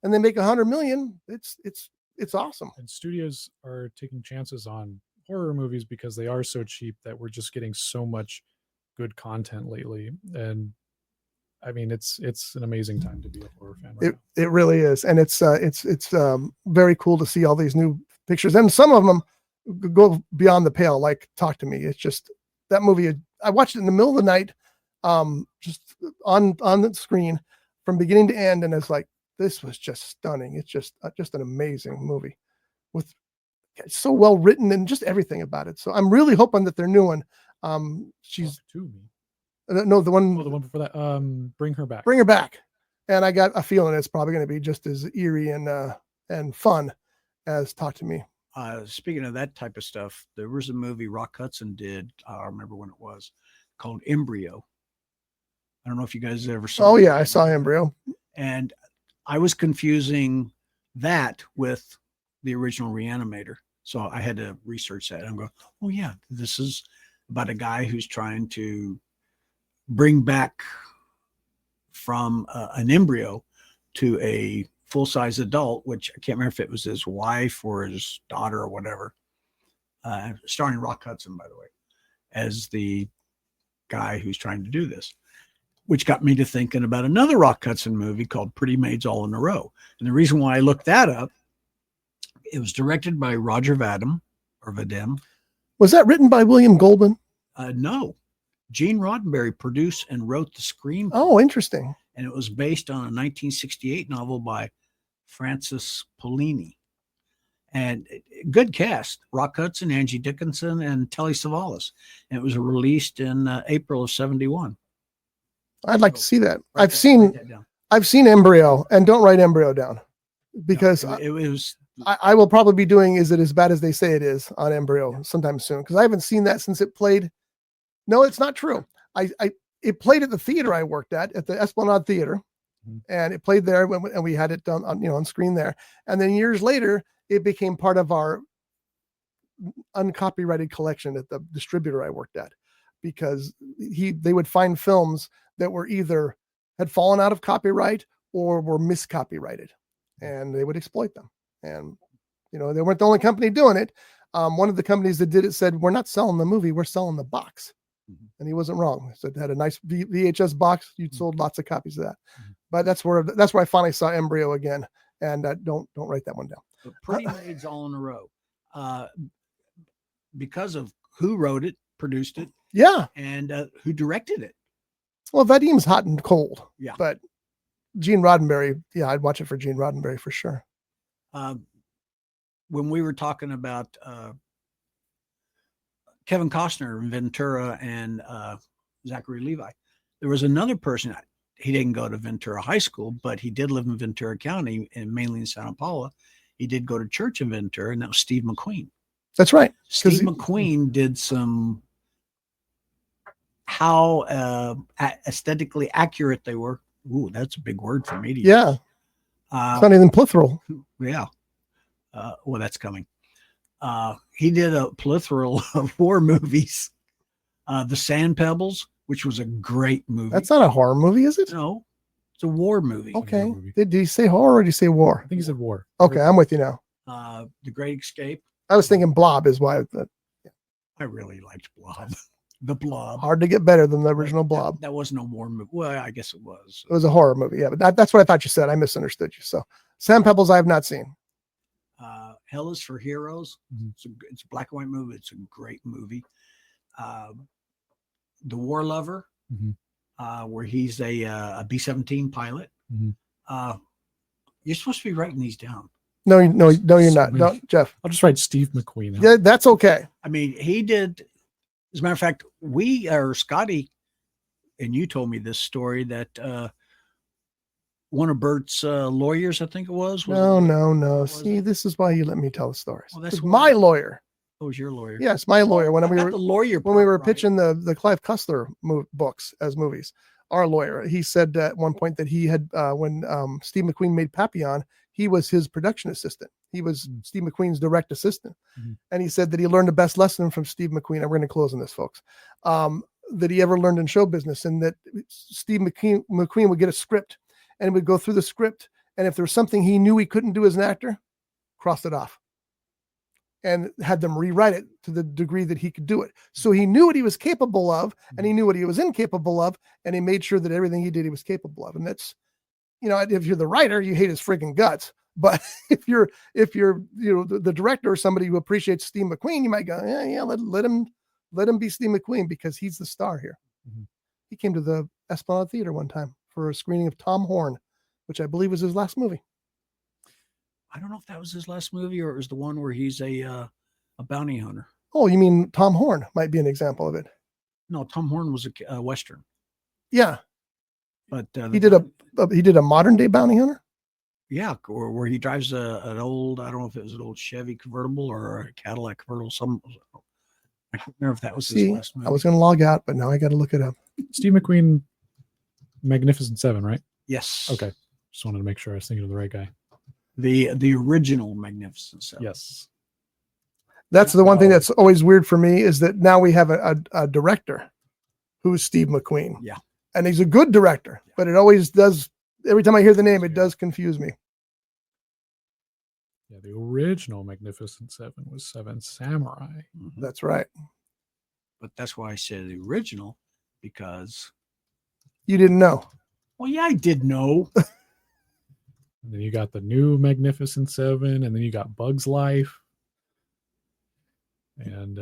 and they make $100 million. It's awesome. And studios are taking chances on horror movies because they are so cheap that we're just getting so much good content lately. And I mean, it's an amazing time to be a horror fan. Right It really is, and it's very cool to see all these new pictures, and some of them go beyond the pale. Like Talk to Me, it's just that movie. I watched it in the middle of the night, just on the screen from beginning to end, and it's like this was just stunning. It's just an amazing movie with it's so well written and just everything about it. So I'm really hoping that their new one. She's to me. no, the one before that. Bring Her Back. Bring Her Back, and I got a feeling it's probably going to be just as eerie and fun as Talk to Me. Speaking of that type of stuff, there was a movie Rock Hudson did. I remember when it was called Embryo. I don't know if you guys ever saw. Oh yeah, I saw Embryo, and I was confusing that with the original Re-Animator. So I had to research that. I'm going, oh yeah, this is about a guy who's trying to bring back from an embryo to a full-size adult, which I can't remember if it was his wife or his daughter or whatever. Starring Rock Hudson, by the way, as the guy who's trying to do this, which got me to thinking about another Rock Hudson movie called Pretty Maids All in a Row. And the reason why I looked that up, it was directed by Roger Vadim. Was that written by William Goldman? No. Gene Roddenberry produced and wrote the screenplay. Oh, interesting. And it was based on a 1968 novel by Francis Pollini. And good cast, Rock Hudson, Angie Dickinson, and Telly Savalas. And it was released in April of 71. I'd like to see that. I've seen Embryo, and don't write Embryo down, because no, it was. I will probably be doing Is It As Bad As They Say It Is on Embryo sometime soon, because I haven't seen that since it played. No, it's not true. It played at the theater I worked at the Esplanade Theater, and it played there and we had it done on screen there. And then years later, it became part of our uncopyrighted collection at the distributor I worked at, because they would find films that were either had fallen out of copyright or were miscopyrighted, and they would exploit them. And they weren't the only company doing it. One of the companies that did it said, "We're not selling the movie, we're selling the box." And he wasn't wrong. So it had a nice VHS box. You'd sold lots of copies of that. But that's where I finally saw Embryo again. And don't write that one down. But Pretty Maids All in a Row, because of who wrote it, produced it, yeah, and who directed it. Well, Vadim's hot and cold. Yeah, but Gene Roddenberry, yeah, I'd watch it for Gene Roddenberry for sure. When we were talking about Kevin Costner, Ventura, and Zachary Levi, there was another person. He didn't go to Ventura High School, but he did live in Ventura County and mainly in Santa Paula. He did go to church in Ventura, and that was Steve McQueen. That's right. Steve McQueen did some how aesthetically accurate they were. Ooh, that's a big word for me to use. Yeah. It's not even plethora. Yeah. Well, that's coming. He did a plethora of war movies. The Sand Pebbles, which was a great movie. That's not a horror movie, is it? No, it's a war movie. Okay. Did he say horror or did he say war? I think he said war. Okay, I'm with you now. The Great Escape. I was thinking Blob is why. I really liked Blob. The Blob. Hard to get better than the original Blob. That wasn't a war movie. Well, I guess it was. It was a horror movie, yeah. But that's what I thought you said. I misunderstood you. So, Sand Pebbles, I have not seen. Hell is for Heroes. It's a black and white movie. It's a great movie. The War Lover, where he's a B-17 pilot. You're supposed to be writing these down. No, you're not. No, Jeff. I'll just write Steve McQueen. Yeah, that's okay. I mean, he did. As a matter of fact, Scotty, and you told me this story that one of Bert's lawyers, I think it was. No. See, this is why you let me tell the stories. Well, that's my lawyer. Oh, was your lawyer? Yes, my lawyer. When we were right. pitching the Clive Cussler books as movies, our lawyer, he said at one point that he had when Steve McQueen made Papillon, he was his production assistant. He was Steve McQueen's direct assistant, and he said that he learned the best lesson from Steve McQueen. And we're going to close on this, folks. That he ever learned in show business, and that Steve McQueen would get a script and would go through the script, and if there was something he knew he couldn't do as an actor, cross it off. and had them rewrite it to the degree that he could do it. So he knew what he was capable of, and he knew what he was incapable of, and he made sure that everything he did, he was capable of. And that's, if you're the writer, you hate his friggin' guts. But if you're the director or somebody who appreciates Steve McQueen, you might go, yeah, let him be Steve McQueen because he's the star here. Mm-hmm. He came to the Esplanade Theater one time for a screening of Tom Horn, which I believe was his last movie. I don't know if that was his last movie or it was the one where he's a bounty hunter. Oh, you mean Tom Horn might be an example of it. No, Tom Horn was a Western. Yeah. But he did a modern day bounty hunter. Yeah, or where he drives an old, I don't know if it was an old Chevy convertible or a Cadillac convertible. I can't remember if that was his last movie. I was going to log out, but now I got to look it up. Steve McQueen, Magnificent Seven, right? Yes. Okay. Just wanted to make sure I was thinking of the right guy. The original Magnificent Seven. Yes. That's the one thing that's always weird for me is that now we have a director who's Steve McQueen. Yeah. And he's a good director, but it always does. Every time I hear the name, it does confuse me. Yeah, the original Magnificent Seven was Seven Samurai. Mm-hmm. That's right. But that's why I said the original, because you didn't know. Well, yeah, I did know. And then you got the new Magnificent Seven, and then you got Bug's Life. And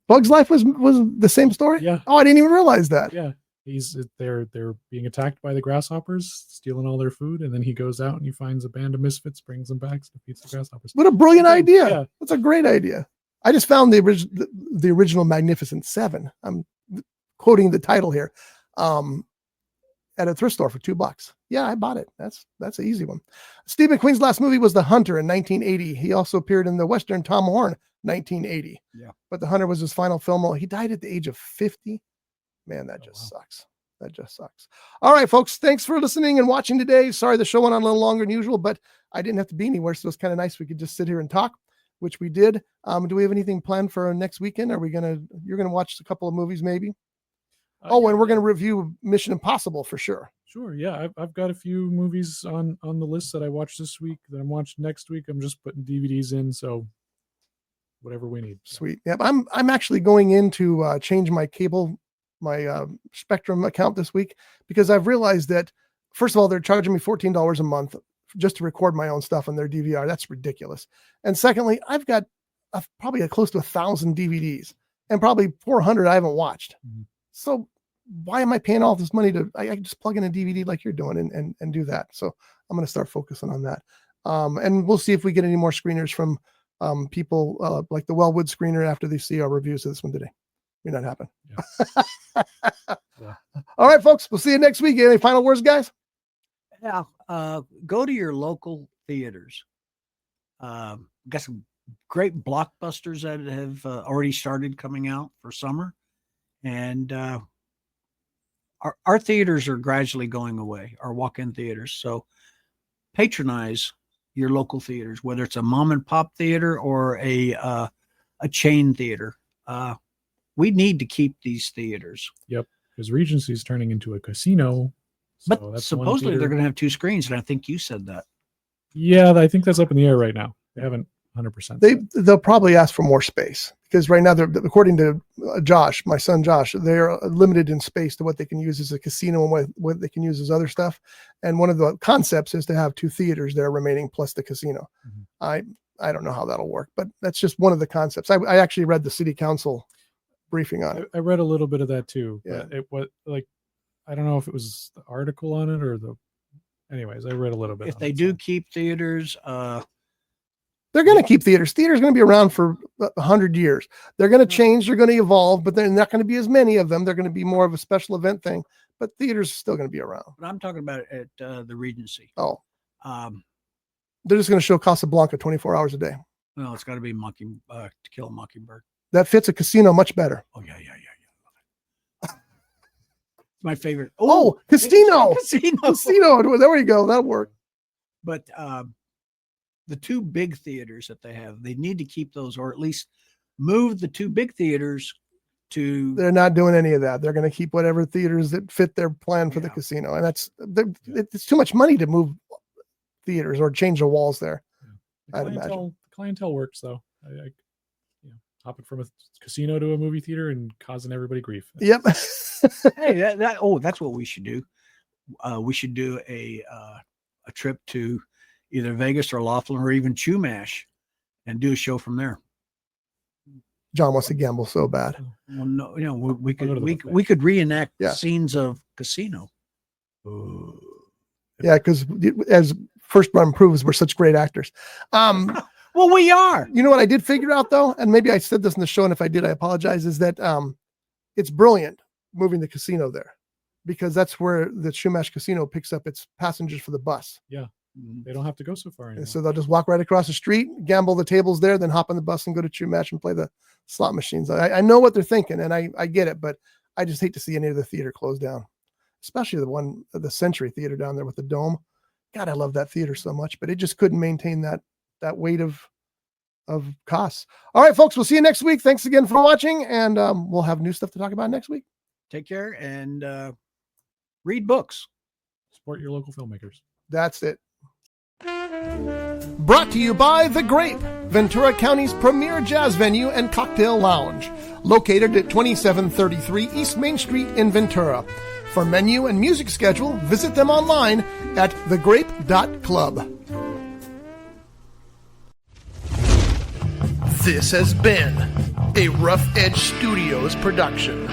Bug's Life was the same story? Yeah. Oh, I didn't even realize that. Yeah. They're being attacked by the grasshoppers, stealing all their food, and then he goes out and he finds a band of misfits, brings them back, defeats the grasshoppers. What a brilliant idea! Yeah. That's a great idea. I just found the original Magnificent Seven. I'm quoting the title here, at a thrift store for $2. Yeah, I bought it. That's an easy one. Steve McQueen's last movie was The Hunter in 1980. He also appeared in the Western Tom Horn 1980. Yeah, but The Hunter was his final film role. He died at the age of 50. Man, that just sucks. That just sucks. All right, folks. Thanks for listening and watching today. Sorry the show went on a little longer than usual, but I didn't have to be anywhere, so it's kind of nice. We could just sit here and talk, which we did. Do we have anything planned for next weekend? You're gonna watch a couple of movies, maybe? And we're gonna review Mission Impossible for sure. Sure. Yeah, I've got a few movies on the list that I watched this week that I'm watching next week. I'm just putting DVDs in, so whatever we need. Sweet. Yep. I'm actually going in to change my Spectrum account this week because I've realized that, first of all, they're charging me $14 a month just to record my own stuff on their DVR. That's ridiculous. And secondly, I've got probably close to 1,000 DVDs and probably 400 I haven't watched. Mm-hmm. So why am I paying all this money I can just plug in a DVD like you're doing and do that. So I'm going to start focusing on that. And we'll see if we get any more screeners from people like the Wellwood screener after they see our reviews of this one today. May not happen. Yeah. Yeah. All right, folks. We'll see you next week. Any final words, guys? Yeah. Go to your local theaters. Got some great blockbusters that have already started coming out for summer. And our theaters are gradually going away, our walk-in theaters. So patronize your local theaters, whether it's a mom and pop theater or a chain theater. We need to keep these theaters. Yep, because Regency is turning into a casino. So but supposedly they're going to have 2 screens, and I think you said that. Yeah, I think that's up in the air right now. They haven't 100%. They'll probably ask for more space because right now they're, according to Josh, my son Josh, they're limited in space to what they can use as a casino and what they can use as other stuff. And one of the concepts is to have 2 theaters there remaining plus the casino. Mm-hmm. I don't know how that'll work, but that's just one of the concepts. I actually read the city council briefing on it. I read a little bit of that too. Yeah. But it was like, I don't know if it was the article on it or anyways, I read a little bit. If they do keep theaters, they're going to keep theaters. Theaters going to be around for 100 years. They're going to change. They're going to evolve, but they're not going to be as many of them. They're going to be more of a special event thing, but theaters are still going to be around. But I'm talking about at the Regency. Oh, they're just going to show Casablanca 24 hours a day. Well, it's got to be To Kill a Mockingbird. That fits a casino much better. Oh yeah. My favorite. Casino. Casino. There we go. That'll work. But the 2 big theaters that they have, they need to keep those, or at least move the 2 big theaters to. They're not doing any of that. They're going to keep whatever theaters that fit their plan for the casino, and it's too much money to move theaters or change the walls there. The clientele works though. Hopping from a casino to a movie theater and causing everybody grief. Yep. Hey, that's what we should do. We should do a trip to either Vegas or Laughlin or even Chumash and do a show from there. John wants to gamble so bad. Well, no, we I'll go to the could buffet. we could reenact Yeah. scenes of Casino. Yeah, because as first run proves, we're such great actors. Well, we are. You know what I did figure out though, and maybe I said this in the show, and if I did, I apologize, is that it's brilliant moving the casino there because that's where the Chumash Casino picks up its passengers for the bus. They don't have to go so far anymore. And so they'll just walk right across the street, gamble the tables there, then hop on the bus and go to Chumash and play the slot machines. I know what they're thinking, and I get it, but I just hate to see any of the theater close down, especially the Century Theater down there with the dome. God, I love that theater so much, but it just couldn't maintain that weight of costs. All right, folks, we'll see you next week. Thanks again for watching, and we'll have new stuff to talk about next week. Take care and read books. Support your local filmmakers. That's it. Brought to you by The Grape, Ventura County's premier jazz venue and cocktail lounge, located at 2733 East Main Street in Ventura. For menu and music schedule, visit them online at thegrape.club. This has been a Rough Edge Studios production.